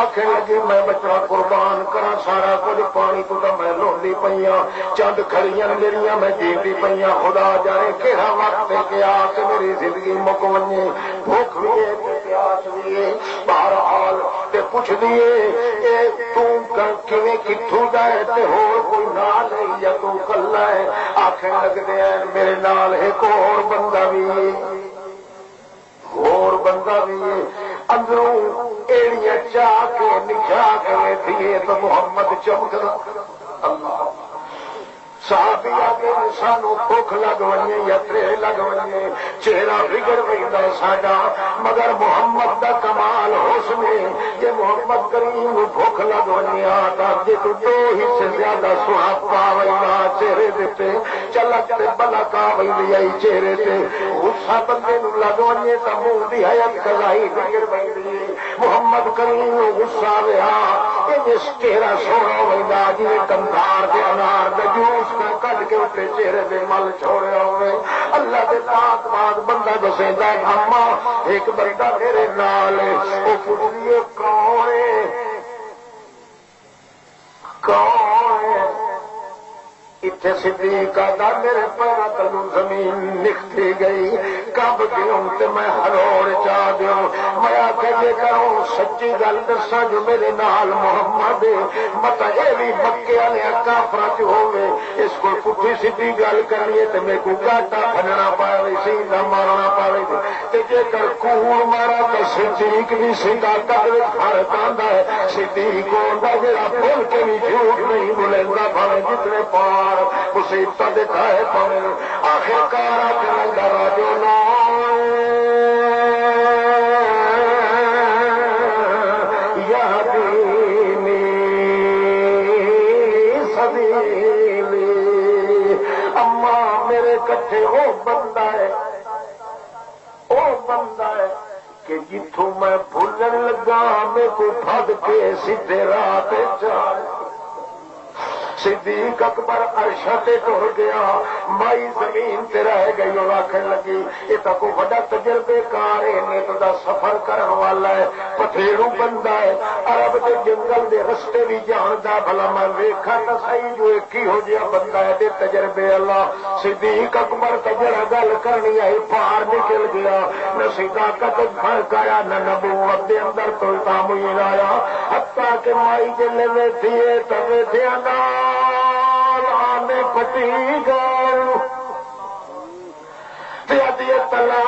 آخر لگی میں بچہ قربان کرا سارا کچھ پانی تو میں لوندی پئی چند کھڑیاں میریاں میں جیتی پئی خدا جانے کہڑا وقت ہے کہ آ کے میری زندگی مک ونجے بھوک بھی پیاس بھی بہرحال تے پوچھ دیے کتوں جائے تے ہور کوئی نال ہے یا تو کلا ہے آخر لگتے ہیں میرے نال ایک اور بندہ بھی اندروں ایڑیاں چاہ کے نچا کے دیے تو محمد چمکدا اللہ صحابی آگے سانو بھوک لگ ونجے یا ترے لگ ونجے چہرہ بگڑ ویندا ساڈا مگر محمد دا کمال حسن ہے کہ محمد کریم نو بھوک لگ ونجے آتا جے تو 2 حصے زیادہ سہاگ پا ویندا چہرے تے چلک تے بلک آ ویندی آئی چہرے تے غصہ بندے نو لگ ونجے تا منہ دی حیات قضائی بگڑ ویندی محمد کریم نو غصہ آویا اس چہرہ سونا ویندا جویں کندھار دے انار دے جوس کٹ کے اتنے چہرے پہ مل چھوڑیا ہوئے اللہ کے پاک بعد بندہ دسیندا اما ایک بندہ میرے نال وہ پوچھئے کون اتنے صدیق آتا میرے پیروں تلو زمین نکھتی گئی کب گیوں تے میں ہروڑ چاہ دیوں میں آکھے جے کروں سچی گل دساں جو میرے نال محمد مت اے بھی مکے والے کافراں چ ہوے اس کو پٹھی سیدھی گل کرنی تے میرے کو گاٹا بھننا پاوے سیدھا مارنا پاوے تے جے کر کوڑ مارا تے صدیق بھی سیدھا کر وچ فرق آندا ہے صدیق ہوندا جڑا بول کے بھی جھوٹ نہیں بولیندا بھاوے جتنے پار مصیبت دکھائے پاؤں آخر کار کرا جو یادینی سبیلی اما میرے کٹھے وہ بندہ ہے کہ جتوں میں بھولن لگا میں کو پھد کے سیدھے راہ پہ چل صدیق اکبر عرش تے ٹر گیا مائی زمین تے رہ گئی اور آخر لگی یہ تو کوئی بڑا تجربے کار ہے نیت دا سفر کرن والا ہے پتھیرو بندہ ہے عرب دے جنگل دے رستے بھی جاندا بھلا میں ویکھا تے صحیح جو ایک ہی ہو جیا بندہ ہے دے تجربے اللہ صدیق اکبر تے جڑا گل کرنی ہے پار نکل گیا نہ صداقت فرق آیا نہ نبوت دے اندر کوئی تعمیر آیا حتیٰ کہ مائی جلے ویٹھی ہے تے ویٹھیا نا آنے پتی گئے تلا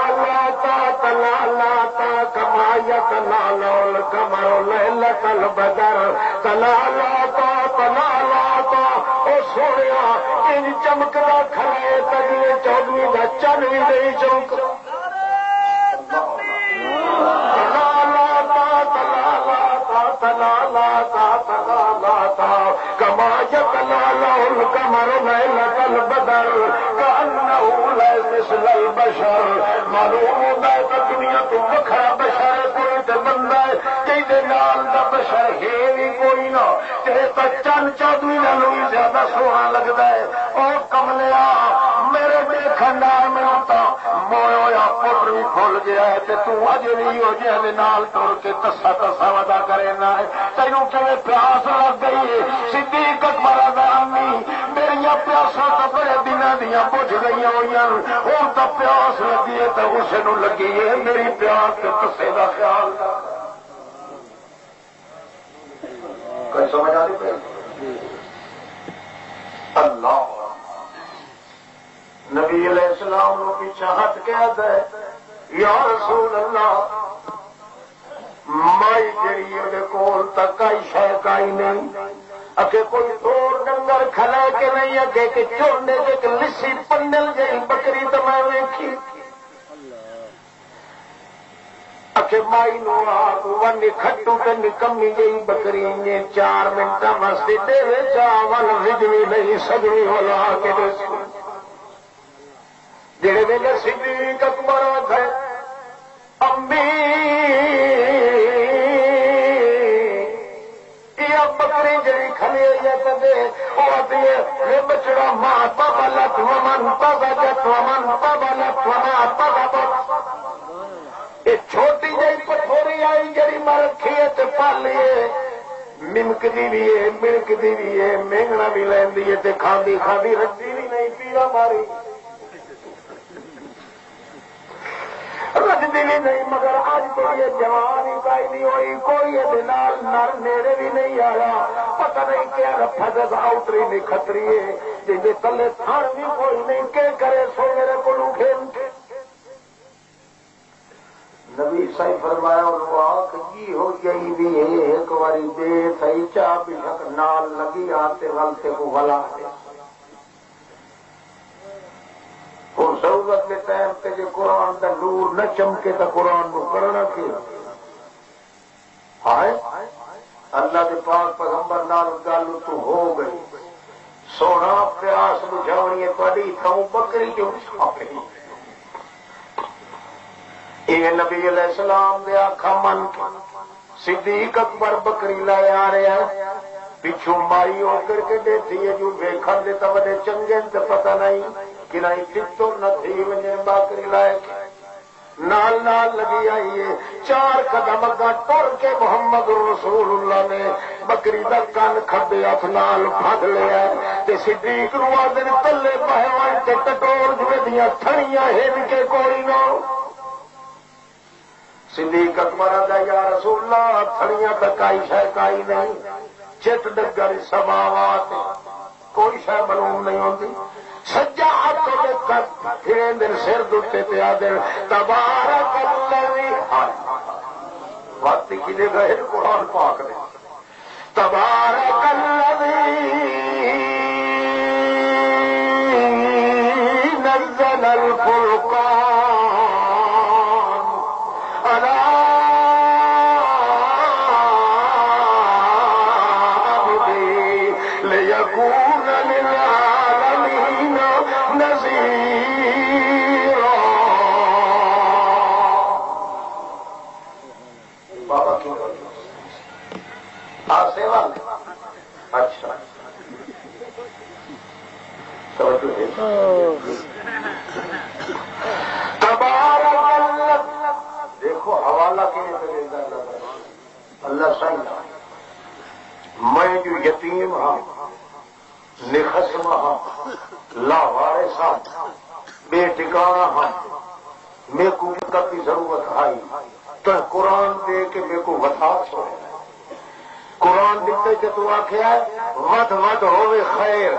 لاتا کمایا تلا لول کمرو لیلا کل بدر تلا لاتا او سوڑیا ان چمکدا کھڑے تجلے 14 دا چن بھی نہیں چمک تلا لاتا کمایا تلا لول کمرو لیلا کل بدر کأنه لا مثل البشر معلوم ہوتا ہے کہ دنیا تو وکھرا بشر کوئی تے بندہ ہے کہ نال دا بشر ہے بھی کوئی نہ تے چند چودھری نالوں بھی زیادہ سونا لگتا ہے اور کملیا میرے دیکھن نال میں تا مویا پتر بھی کھل گیا ہے تے تو اجے بھی ہو جائے نال ٹر کے تسا تسا ودا کرے نہ تینوں کیویں پیاس لگ گئی ہے صدیق اکبر اعظمی میری پیاساں تو بڑے دنوں دیاں بجھ گئی ہوئی ہوں تو پیاس لگی ہے تو اسے نو لگی ہے میری پیاس تے تسے دا خیال کوئی سمجھ آ رہی اللہ نبی علیہ السلام نو پیچھے ہٹ کے آتا ہے یا رسول اللہ مائی جڑی وہ کول تک آئی شہ کائی نہیں اگے کوئی دور ڈنگر کھلا کے نہیں اگے کہ چورنے کے لسی پنڈل گئی بکری تو میں ویکھی اگے مائی نو آپ ون کھٹو تے نکمی گئی بکری نے 4 منٹ واسطے دے چاول رجوی نہیں سجوی ہولا کے جڑے ویلے صدیق اکبر تھے امی یہ بکری جڑی کھلی ہوئی ہے وہ آتی ہے بچڑا ماں پابا لت من پابا جت من پابا لت پابا یہ چھوٹی جی پٹھوری آئی جڑی میں رکھی ہے تو پالی ہے ممکدی بھی ہے ملکدی بھی ہے مینگنا بھی لینی ہے کھاندی کھاندی رجی بھی نہیں پیڑا ماری رجدی بھی نہیں مگر آج تو یہ جوان ہی پائی نہیں ہوئی کوئی یہ نر نیڑے بھی نہیں آیا پتہ نہیں کیا رفت آؤتری نہیں کھتری ہے جی تلے تھان بھی کوئی نہیں کہ کرے سو میرے کو کھیل نبی صحیح فرمایا اور کی ہو گئی بھی ہے ایک باری دے صحیح چاہ بھی نال لگی آتے غلطے کو غلا اور ضرورت کے ٹائم پہ جو قرآن کا نور نہ چمکے تو قرآن کو کرنا کیا اللہ کے پاک پیغمبر نال گل تو ہو گئی سونا پیاس بجھاونی تھوڑی تھاؤں بکری کیوں چھاپے یہ نبی علیہ السلام دے آکھا من صدیق اکبر بکری لائے آ رہے ہیں پچھو مائی ہو کر کے دیتی ہے جو ویکھن دے تو بڑے چنگے تے پتہ نہیں کہ نہیں ٹکٹو نہ تھی وجہ بکری لائے نال نال لگی آئی ہے 4 قدم اگا ٹر کے محمد رسول اللہ نے بکری دا کان کھبے ہاتھ نال پھڑ لیا تے صدیق نو آدن تلے پہوان تے ٹٹور جوے دیاں تھڑیاں ہن کے کوئی نہ صدیق اکبر دا یا رسول اللہ تھڑیاں تک آئی شے کائی نہیں چت ڈگر سماوات کوئی شے معلوم نہیں ہوتی سجا ہاتھ پھرے دن سر دے پہ آدھے تبارک الذی بات کھلے گئے قرآن پاک نے تبارک الذی نزل الفرقان اچھا دیکھو حوالہ اللہ صحیح میں جو یتیم ہاں نخسم ہاں لاوارث ہاں بے ٹھکانہ ہاں میرے کو کی ضرورت آئی تو قرآن دے کے میرے کو وفا چھوڑ قرآن دیتے کہ تو آخیا ود ود ہوئے خیر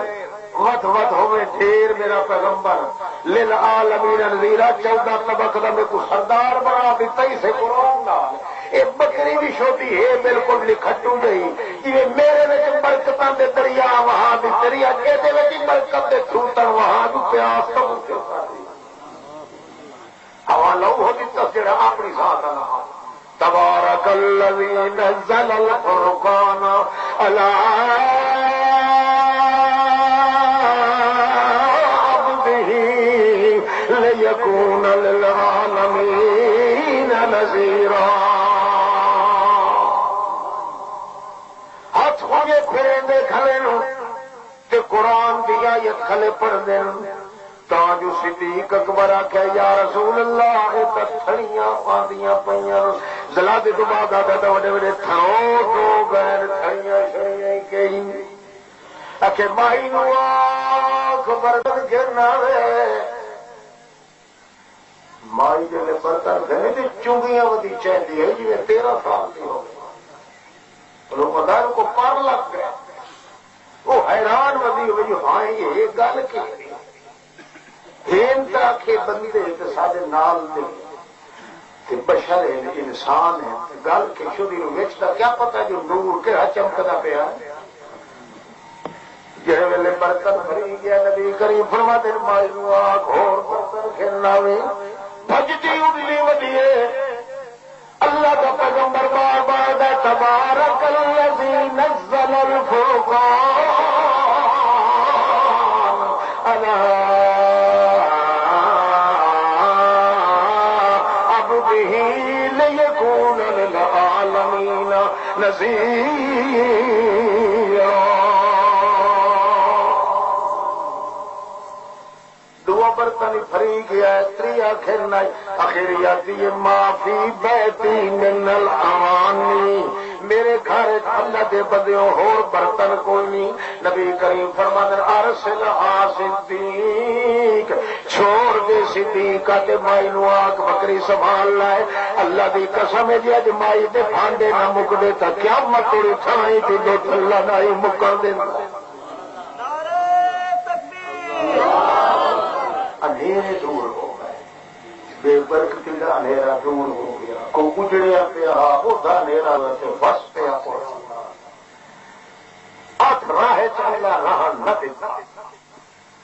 ود ود ہوئے ڈھیر میرا پیغمبر للعالمین نذیرا 14 طبق دا میں کو سردار بنا دیتا ہی سے قرآن نال اے بکری بھی چھوٹی ہے بالکل لکھٹو گئی جی میرے وچ برکتاں دے دریا وہاں بھی دریا کے دے وچ برکت دے چھوٹن وہاں بھی پیاس تو حوالہ ہو دیتا جڑا اپنی ذات نال تبارک الذی نزل الفرقان علی عبده لیکون للعالمین نذیرا ہاتھ ہوئے پھریں دے کھلے نو تے قرآن دی آیت کھلے پڑھ دیں تا جو صدیق اکبر آخیا یا رسول اللہ یہ تو تھڑیاں آدیاں پہ زلا دے تو بعد آتا تو وڈے وڈے تھرو تو گئے تھڑیاں شڑیاں کئی آخ مائی نو آخ برتن گرنا وے مائی جی برتن گھر تو چونگیاں ودی چاہیے ہے جی 13 سال کی ہو گئی پتا کو پر لگ گئے وہ حیران ودی ہوئی ہاں یہ گل کی آخے بندے سارے نال دے بشر انسان ہے گل کے شری ویچتا کیا پتا جو نور کہڑا چمکتا پیا جہے ویلے برتن بھری گیا نبی کریم فرماتے مائی نو آخ ہور برتن کھیلنا وے بجتی اڈلی ودیے اللہ کا پیغمبر بار بار دا تبارک الذی نزل الفرقان علی عبده لیکون للعالمین نذیرا برتن فری گیا تری آخری آتی ہے معافی بیتی من الاوانی میرے گھر اللہ دے بدیوں ہور برتن کوئی نہیں نبی کریم فرماتے ارسل صدیق چھوڑ دے صدیق تے مائی نو آکھ بکری سنبھال لائے اللہ دی قسم ہے جی اج مائی دے بھانڈے نہ مکدے تا قیامت توڑی تھائی تے دو اللہ نہ ہی مکر دے اندھیرے دور ہو گئے بے برکتی کا اندھیرا دور ہو گیا کو اجڑیا پیا ادا اندھیرا ویسے بس پیا ہاتھ راہ چلا راہ نہ دیتا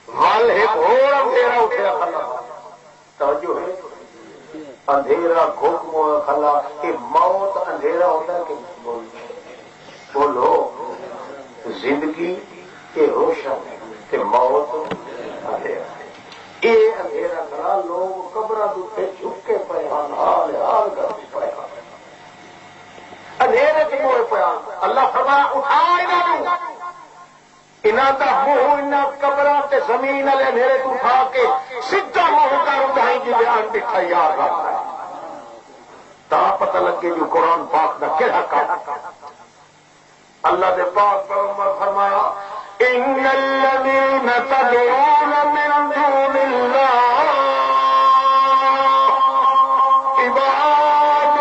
ول ایک اور اندھیرا اٹھیا کھلا توجہ ہے اندھیرا گھوم کھلا کہ موت اندھیرا ہوتا ہے کہ بولو زندگی کے روشن کہ موت اندھیرا یہ اندھیرا کرا لوگ قبر دے چکے پے حال حال کرتے پے اندھیرے چ موئے پیا اللہ فرمایا اٹھا انہاں دا منہ انہاں قبراں تے زمین والے اندھیرے تو اٹھا کے سیدھا منہ کر اٹھائی جی بیان بٹھا یاد رکھتا ہے تا پتہ لگے جو قرآن پاک دا کہڑا کام اللہ دے پاک پیغمبر فرمایا ان الذين تدعون من دون الله عباد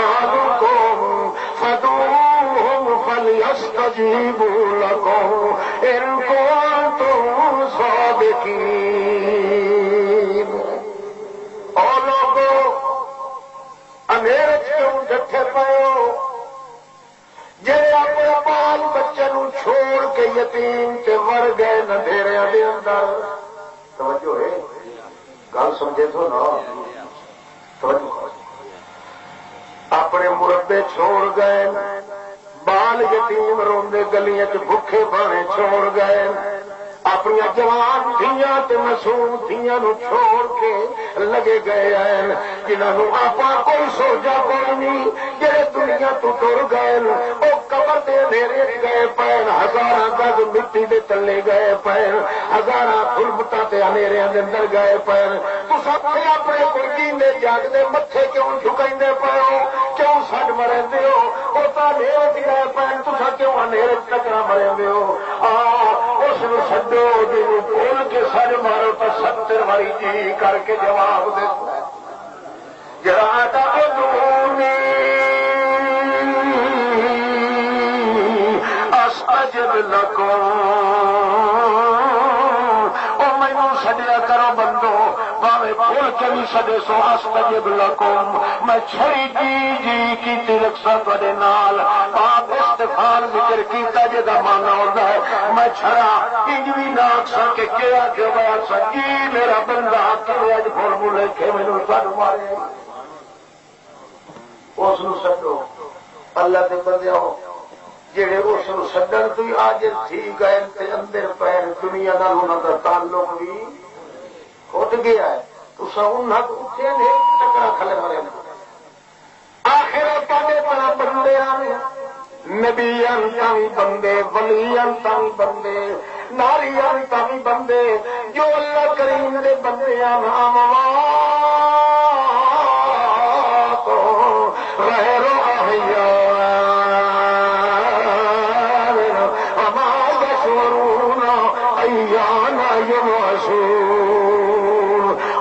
امثالكم فادعوهم فليستجيبوا لكم ان كنتم صادقين اور لوگوں اندھیرے کیوں ڈٹھے پئے جڑے اپنے بال بچے نو چھوڑ کے یتیم تے مر گئے اندھیرے دے اندر توجہ ہے گل سمجھے تو نا توجہ اپنے مربے چھوڑ گئے بال یتیم روندے گلیاں چ بھوکے بانے چھوڑ گئے اپنی جوان دھیاں تے معصوم دھیاں نو چھوڑ کے لگے گئے ہیں جنہوں آپا کوئی سوچا کوئی نہیں جڑے دنیا تو ٹر گئے وہ قبر دے اندھیرے گئے پین ہزاراں گز مٹی دے تلے گئے پین ہزاراں ظلمتاں تے اندھیریاں دے اندر گئے پین تساں اپنے کوئی جیندے جاگدے متھے کیوں جھکائندے پئے ہو کیوں سڈ مرندے ہو وہ تا اندھیرے چ گئے پین تساں کیوں اندھیرے چ ٹکرا مرندے ہو اس نو چھڈو جنوں بول کے سڈ مارو تو 70 واری جی کر کے جواب دے جرا تعبدونی استجب لکم او مینوں سڈیا کرو بندو بھاوے بول کے بھی سڈے سو استجب لکم میں چھڑی جی جی کیتی رکھسا تواڈے نال آپ استفال ذکر کیتا جدا مانا ہوتا ہے میں چھڑا انج بھی نہ آکھاں کہ کیا کہ میں سجی میرا بندہ کہ اج فارمولے کے مینوں سڈ مارے اس نو سڈو اللہ دے بندیاں جڑے اس نو سڈن تو ہی عاجز تھی گئے تے اندر پیر دنیا نال انہاں دا تعلق بھی ٹوٹ گیا ہے تساں انہاں تو اٹھے نہیں ٹکرا کھلے مرے آخر تواڈے طرح بندے آویں نبیاں تاوی بندے، ولیاں تاوی بندے، ناریاں تاوی بندے، جو اللہ کریم دے بندیاں تو غیر احیاء وما یشعرون ایان یبعثون،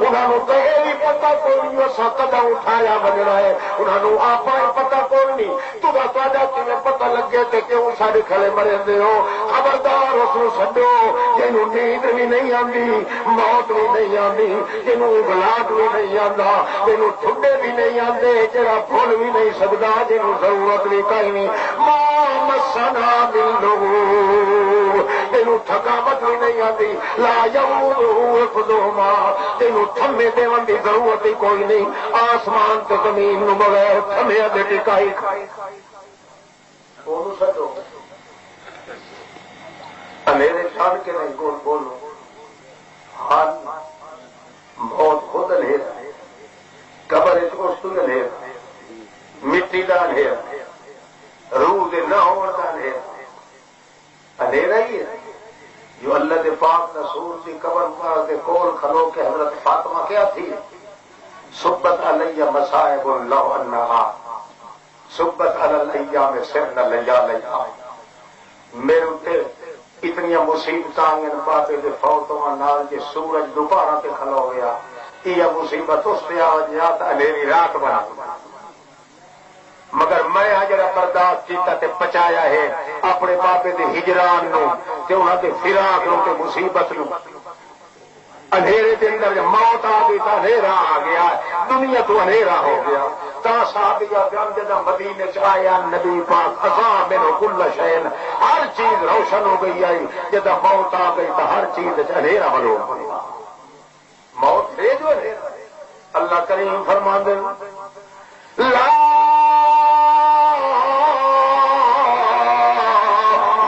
انہوں نے تو یہ بھی پتا کوئی نہیں اسا قدم اٹھایا بجنا ہے، انہوں نے آپ پتا کوئی نہیں تمہیں تمہیں پتا لگے تے کیوں سارے کھڑے مرے ہو؟ خبردار اس کو سڈو جنوں نیند بھی نہیں آتی، موت بھی نہیں آتی، جنوں بلاٹ بھی نہیں آتا، جنوں ٹھڈے بھی نہیں آتے، جڑا بھول بھی نہیں سکتا، جنوں ضرورت بھی کہیں نہیں، ماں مسنا ملو، جنوں تھکاوٹ بھی نہیں آتی، لا یعودہما، جنوں تھمے دیون دی ضرورت ہی کوئی نہیں، آسمان تے زمین نو بغیر تھمے دے ٹکائی میرے چھان کے نہیں گول بولو، ہاں موت خود اندھیرا، قبر اس اندھیرا، مٹی کا اندھیرا، روح دے نہ ہونے کا اندھیرا، اندھیرا ہی ہے جو اللہ دے پاک رسول کی قبر کے کول کھلو کے حضرت فاطمہ کیا تھی؟ سبت علیہ مصائب اللہ انہا، سبت علی الایام سرن لیالیا، میرے اتنے اتنی مصیبت آئیں پاپے دے فوتوں نال جے سورج دوپہر تے کھلو گیا، یہ مصیبت اس پہ آ گیا تو اندھیری رات بنا، مگر میں جڑا برداشت کیتا تے پچایا ہے اپنے پاپے دے ہجران نو تے انہاں دے فراق نو تے مصیبت نو، اندھیرے کے اندر موت آ گئی تو اندھیرا آ گیا، دنیا تو اندھیرا ہو گیا، تا صحابیہ بیان جدا مدینے چ آیا نبی پاک اذا من کل شین، ہر چیز روشن ہو گئی آئی، جدا موت آ گئی تو ہر چیز اندھیرا ہو گیا، موت ہے جو اندھیرا، اللہ کریم فرماندے لا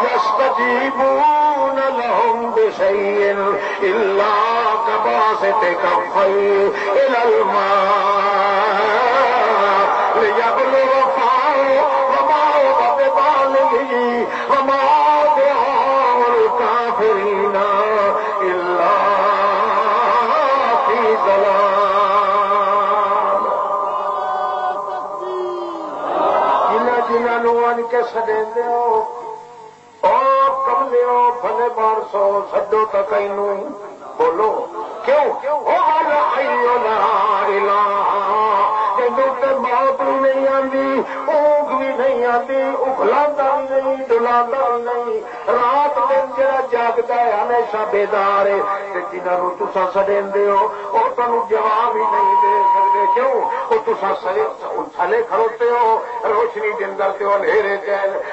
يستجيبون لهم بشيء إلا كباسط كفيه إلى الماء ليبلغ فاه وما هو ببالغه وما دعاء الكافرين إلا في ضلال. جنہوں ان کے سڈے بھلے بار سو سڈو تک بولو کیوں موت بھی نہیں آتی، اونگ بھی نہیں آتی، اکھلا بھی نہیں، ڈلا بھی نہیں، رات دن جڑا جاگتا ہے ہمیشہ بیدار ہے، جنہوں تسا سڈے ہو وہ تمہیں جواب ہی نہیں دے سکتے، کیوں وہ تسا تھلے کھڑوتے ہو، روشنی کے اندر تے اندھیرے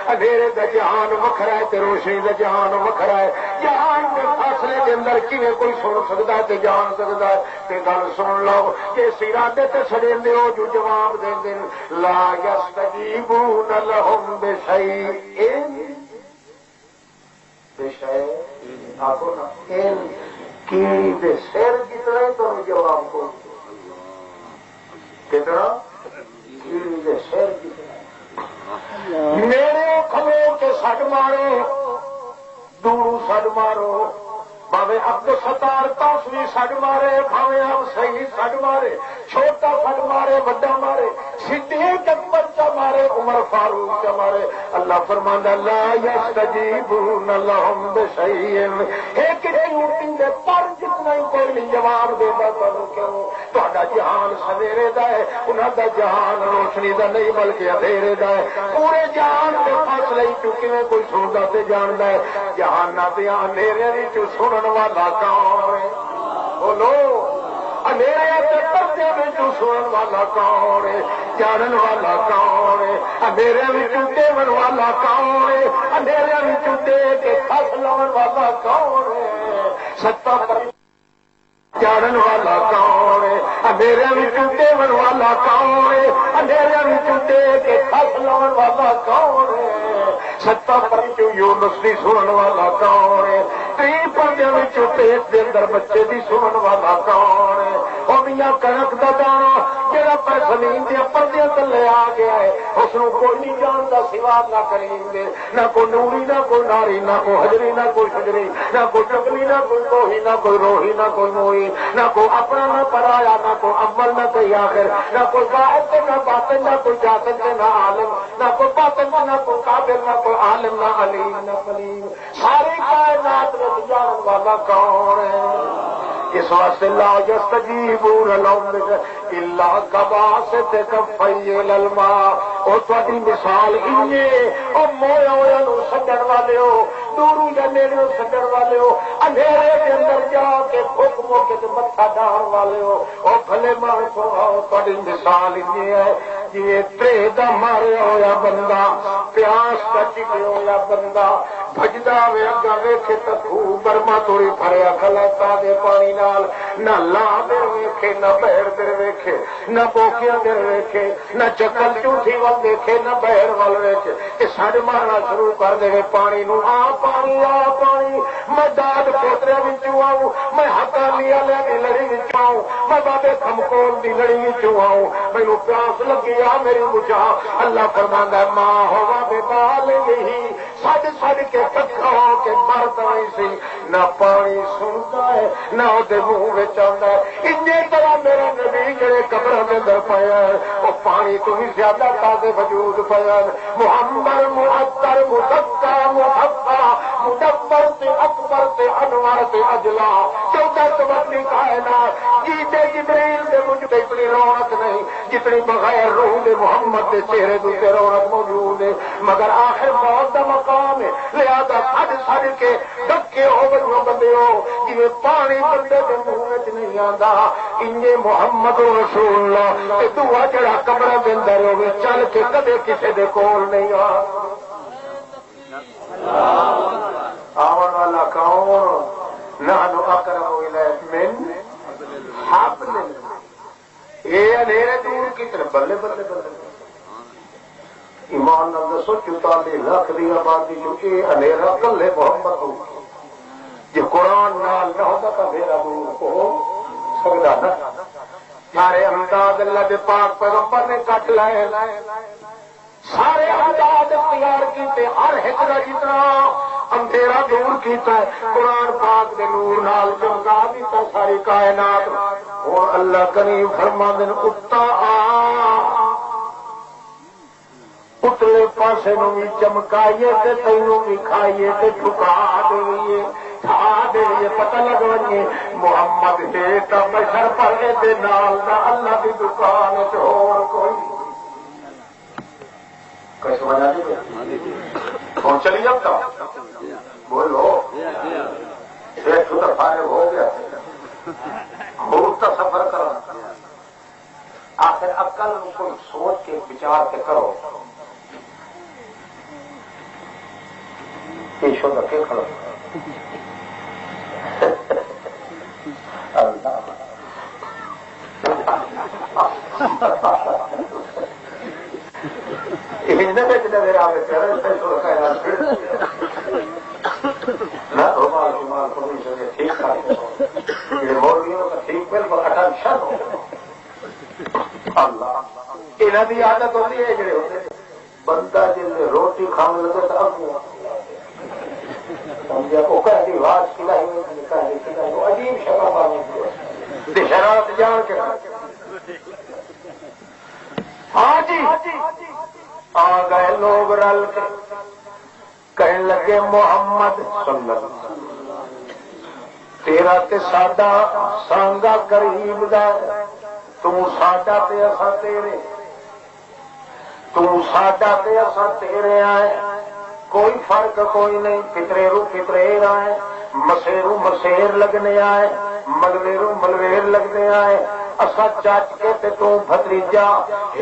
اندھیرے کا جہان وکھرا ہے تے روشنی کا جہان وکھرا ہے، جہان کے فاصلے کے اندر کیویں کوئی سن سکتا ہے تے جان سکتا ہے، تے گل سن لو کہ ارادے تے سڑے ہو جو جواب دیں دے لا یستجیبون لہم بشیء، بشیء آکو نا کی دے سیر کتنا تو جواب کو کتنا کی دے سیر کتنا، میرے کھلو کے سڈ مارو، دورو سڈ مارو، بھاوے عبد ستار تاسوی سڈ مارے، بھاوے ہم صحیح سڈ مارے، چھوٹا سڈ مارے، بڑا مارے، صدیق اکبر چا مارے، عمر فاروق چا مارے، اللہ فرماندا لا یستجیبون لہم بشیء، ایک چوٹی دے پر جتنا ہی کوئی نہیں جواب دیندا، تانوں کیوں؟ تہاڈا جہان سویرے دا ہے، انہاں دا جہان روشنی دا نہیں بلکہ اندھیرے دا ہے، پورے جہان دے فاصلے چوں کیویں کوئی سندا تے جاندا ہے، جہاناں تے اندھیرے وچ سنن والا کون ہے؟ بولو اندھیرے تے پردے وچ سنن والا کون ہے؟ جانن والا کون ہے؟ اندھیرے وچ دیون والا کون ہے؟ اندھیرے وچ دے کے پھس لاون والا کون ہے؟ ستا جانن والا کون ہے؟ اندھیرے وچ دیون والا کون ہے؟ اندھیرے وچ دے کے پھس لاون والا کون ہے؟ ستا پر یونس دی سنن والا کون ہے؟ تی پردے وچ پیٹ دے اندر بچے دی سنن والا کون ہے؟ وہ میاں کنک دا دانا جڑا پر زمین دے پردے تلے آ گیا ہے اس کو کوئی نہیں جانتا سوا نہ کریم دے، نہ کوئی نوری نہ کوئی ناری نہ کوئی حجری نہ کوئی شجری نہ کوئی ٹکلی نہ کوئی کوہی نہ کوئی روحی نہ کوئی موئی نہ کوئی اپنا نہ پرایا نہ کوئی اول نہ کوئی آخر نہ کوئی باعث نہ باطن نہ کوئی جاطن نہ عالم نہ کوئی باطن نہ کوئی قابل نہ کوئی عالم نہ علیم نہ قلیم، ساری کائنات میں جان والا کون ہے؟ اس واسطے لا یستجیبون لهم الا کباسط کفیہ الماء، او تہاڈی مثال انجے او مویا ہویا نو سجن والے ہو، دوروں یا نیڑے سجن والے ہو، اندھیرے کے اندر جا کے بھوک موکے تے متھا ڈال والے ہو، او بھلے مانسو آؤ تہاڈی مثال انجے ہے جی ترے دا ماریا ہویا بندہ، پیاس کا چکے ہویا بندہ بھجدا وے اگا ویکھے تے خوہ برما توڑی بھریا کھلا دے پانی نال، نہ لا در ویکھے نہ بہر در ویکھے نہ بوکیا در ویکھے نہ چکل چوٹھی ول ویکھے نہ بہر ول ویکھے، یہ سڈ مارنا شروع کر دے پانی نو، آ پانی میں داد پوترے وچوں آؤں، میں حقانی والے دی لڑی وچوں آؤں، میں بابے کھمکول دی لڑی وچوں آؤں، مینوں پیاس لگی آ میری بجھا، اللہ فرماندا ہے ماں ہوا بے بال نہیں سڈ سڈ کے کٹھا ہو کے مرتا نہیں سی، نہ پانی سنتا ہے نہ وہ منہ آتا ہے، اسی طرح میرا نبی جڑے قبر کے اندر پایا ہے وہ پانی تو بھی زیادہ تازے وجود پایا محمد معطر مزکا محفا مدبر سے اکبر سے انور سے اجلا 14 تبدیلی کائنات جیتے جبریل سے مجھ پہ اتنی رونق نہیں جتنی بغیر روح دے محمد کے چہرے دوسرے رونق موجود ہے، مگر آخر موت کا مقام ہے، لہذا سڈ سڈ کے ڈکے ہو بندے ہو جی پانی بندے کے منہ نہیں آتا، انجے محمد رسول اللہ دعا جڑا قبر کے اندر ہوگی چل کے کدے کسی دے کول نہیں آن والا کون، نحن اقرب الیک من حبل، یہ اندھیرے دور کی طرف بلے بلے بلے ایمان نال دسو 44 لاکھ دی آبادی جو یہ اندھیرا کلے محمد ہو، جی قرآن نال نہ ہوتا تو اندھیرا دور ہو سکتا نا، سارے امداد اللہ کے پاک پیغمبر نے کٹ لائے، سارے امداد اختیار کیتے، ہر ایک کا جتنا اندھیرا دور کیتا ہے قرآن پاک دے نور نال چمکا دیتا ساری کائنات، اور اللہ کریم فرماندے نے اتا اتلے پاسے نو بھی چمکائیے تے تینوں بھی کھائیے تے ٹھکا دئیے کھا دئیے، پتہ لگوائیے محمد ہے تا بشر پڑے دے نال دا اللہ دی دکان چور کوئی کیسے بنا دی کون چلی جاتا بولو ایک تو فارغ ہو گیا بہت سفر کرنا، آخر عقل کو سوچ کے بچار کے کرو پیشو رکھے کھڑو عادت ہوتی ہے جڑے ہوتے بندہ جن روٹی کھانے لگے تو اگو آواز کھلائی عجیب شکل شرارت جان کے ہاں جی آ گئے لوگ رل کے کہنے لگے محمد صلی اللہ علیہ وسلم تیرا تے ساڈا سانگا قریب دا تو ساڈا تے اساں تیرے، تو ساڈا تے اساں تیرے آئے، کوئی فرق کوئی نہیں، فطرے رو فطرے آئے، مسیرو مسیر لگنے آئے، ملویرو ملویر لگنے آئے، اسا چچ کے تے تو بھتریجا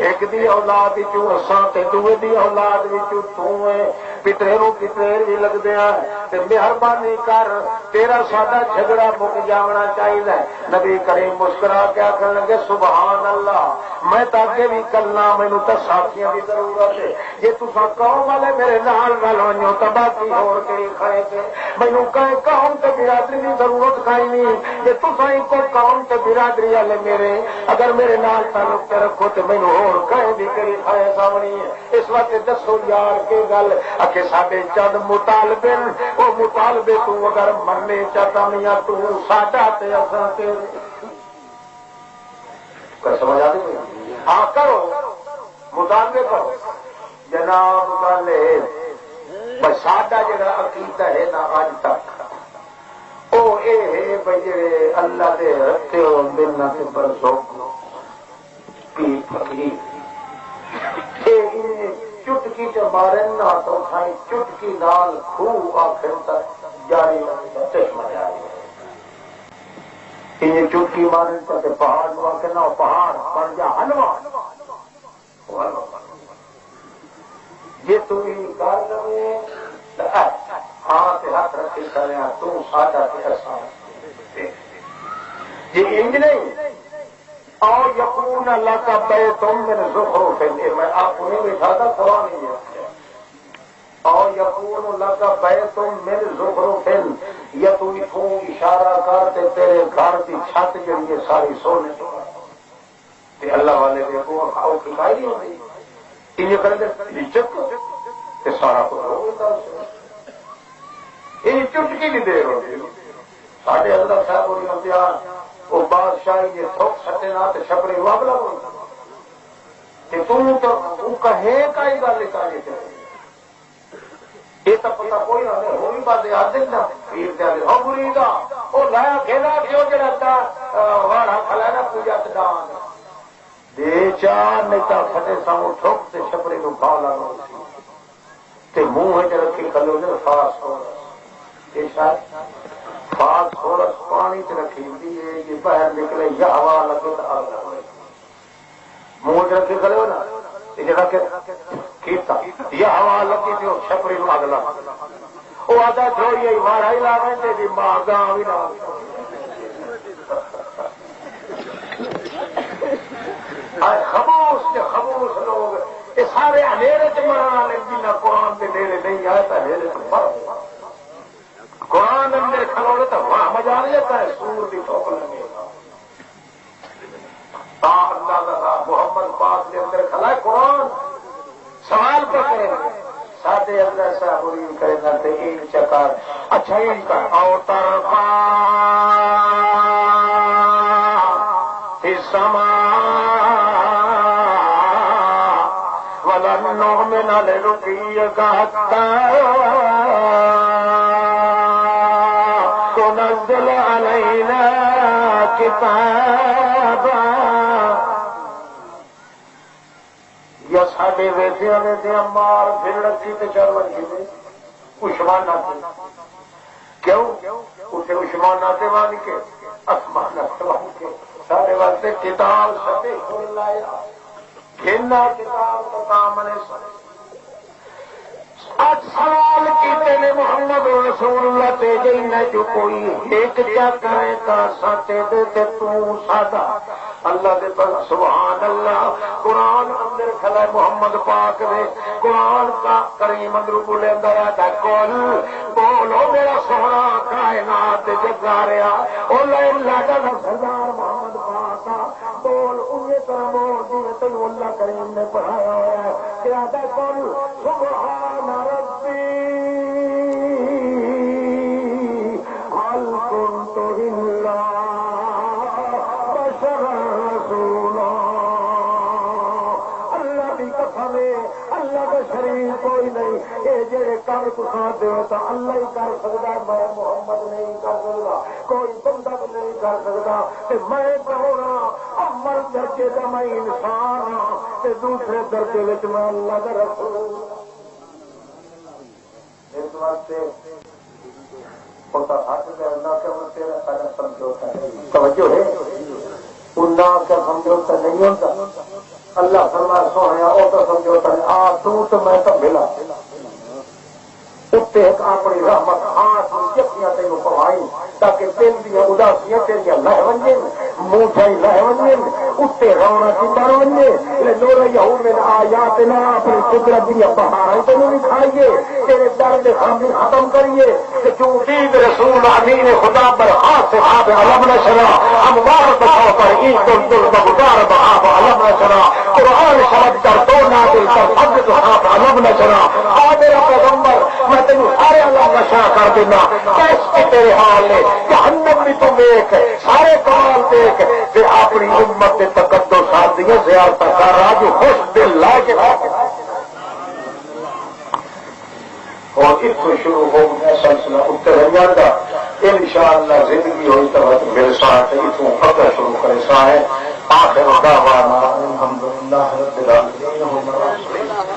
ایک دی اولاد وچوں اساں تے دوے دی اولاد وچوں تو ہے، پترے نو پترے بھی لگتے ہیں، مہربانی کر تیرا ساڈا جھگڑا مک جانا چاہیے۔ نبی کریم مسکرا کے آخر لگے سبحان اللہ، میں تو اگے بھی کلنا، مینو تو ساتھیاں کی ضرورت ہے، جی تصا قوم والے میرے نال ونو تو باقی ہو کے کھڑے تھے، مینو کہیں قوم تے برادری کی ضرورت کھائی نہیں، جی تصا ایک قوم تے برادری والے میرے اگر میرے نال تعلق رکھو تو مینو ہور کہیں بھی کری کھائے سامنی ہے۔ اس وقت دسو یار کے گل اکے ساڈے چند مطالبے، وہ مطالبے تو اگر مرنے چاہتا میاں تو ساڈا تے اساں تے سمجھ آ رہی؟ ہاں کرو مطالبے کرو جناب گل ساڈا جڑا عقیدہ ہے نا اج تک وہ یہ بھائی جڑے اللہ دے رکھے ہو ملنا سے برسو پیر فقیر چٹکی چ مارن نہ تو کھائی چٹکی نال خوہ آخر تک جاری چشمہ جاری ہے، چٹکی مارن تک پہاڑ نو کے نہ پہاڑ بن جا حلوا جی تھی کر لو ہاں تے ہاتھ رکھی کرے تا جی انج نہیں اور یقون اللہ کا بے تم میرے زخرو پہلے میں آپ انہیں بٹھا تھا قرآن نہیں ہے اور یقون اللہ کا بے تم میرے زخرو پھل یا تو اتوں اشارہ کرتے تیرے گھر کی چھت جڑی ہے ساری سونے تے اللہ والے دیکھو آؤ کھائی نہیں ہوتی یہ کریں سارا کچھ یہ چٹکی نہیں دے رہے ساڈے اللہ صاحب ہوئی امتحان وہ بادشاہی جی تھوک سٹے نہ تو چھپڑے واپلا تو کہے کا ہی گل کرنی چاہیے یہ تو پتا کوئی نہ وہ بھی بات یاد دینا پیر دیا ہو بری دا وہ لایا کھیلا کیوں جڑا واڑا کھلا نا پوجا دان دے چار نہیں تو پھٹے سامو ٹھوک سے چھپڑے کو کھا لگا تے منہ چ رکھی کلو نے فاس ہو یہ شاید فاس ہورس پانی چ رکھی ہوئی یہ باہر نکلے یا ہوا لگے تو آگ لگے منہ چ رکھی کلو نا یہ رکھے یا ہوا لگی تھی وہ چھپڑی کو آگ لگا وہ آدھا چھوڑیے مارا ہی لا رہے تھے ماں گاں بھی نہ خاموش کے خاموش لوگ یہ سارے اندھیرے چ مرنا والے جنہیں قرآن کے نیڑے نہیں آئے تو اندھیرے چ مر قرآن اندر کھلوڑے تو وہاں مزہ نہیں آتا ہے سور کی ٹوک لگے اللہ محمد پاک کے اندر کھلا ہے قرآن سوال پہ کریں گے ساڈے اندر صاحب ہوئی کریں گے این چکر اچھا این کا اور طرفا سما من لرقيك حتى تنزل علينا كتابا یا ساڈے ویسیا ویسیا مار پھر رکھی تو چل لگی عثمانہ کیوں اسے عثمانہ سے بن کے آسمانہ سے بن کے سارے واسطے کتاب سبھی کھول لایا کھیلنا کتاب کا کام نے آج سوال کیتے نے محمد رسول اللہ تے جی نہ جو کوئی ایک کیا کرے تا ساتے دے تے تو سادا اللہ دے پر سبحان اللہ قرآن اندر کھلا محمد پاک دے قرآن کا کریم اندر بولے اندر آتا کل بولو میرا سونا کائنات جگا رہا او لائن لاڈا دا سردار محمد پاک بول انہیں طرح بول دیئے تو اللہ کریم نے پڑھایا ہوا ہے کہ آتا کل سبحان ربی حل کنت الا بشر رسولا اللہ کی قسم ہے اللہ کا شریف کوئی نہیں یہ جڑے کام کو ساتھ دے تو اللہ ہی کر سکتا میں محمد نہیں کر سکتا کوئی بندہ نہیں کر سکتا کہ میں کہوں اول درجے کا میں انسان ہوں تے دوسرے درجے وچ میں اللہ کا رسول اس واسطے ہوتا ہاتھ میں اللہ کے تیرا سارا سمجھوتا ہے توجہ ہے اللہ کا سمجھوتا نہیں ہوتا اللہ فرما سونے وہ تو سمجھوتا ہے تو میں تو ملا اتنے اپنی رحمت خاص چکیاں تین پوائی تاکہ دل دیا اداسیاں تیریا لہ ونجن منہ چائی لہ ونجن اتنے رونا کی بن ونجے نور یہود میں آیات نہ اپنی قدرت دیا بہاریں تینوں بھی کھائیے تیرے درد خامی ختم کریے کہ چونکہ رسول امین خدا پر خاص صحاب علم نشرا اموار بچاؤ پر عید البغدار بہاب علم نشرا قرآن شرط کر تو نادل کر حد صحاب علم نشرا میرا پیغمبر میں تینوں سارے علم نشا کر دینا کیس کی تیرے حال نے جہنم بھی تم دیکھ سارے کمال دیکھ کہ اپنی امت کے تقدس شادیاں زیارت کر رہا جو خوش دل لا کے اور اس کو شروع ہو گیا سلسلہ اتریا کا انشاءاللہ زندگی ہوئی تو میرے ساتھ اتوں خطر شروع کرے سائے آخر دعوانا الحمدللہ رب العالمین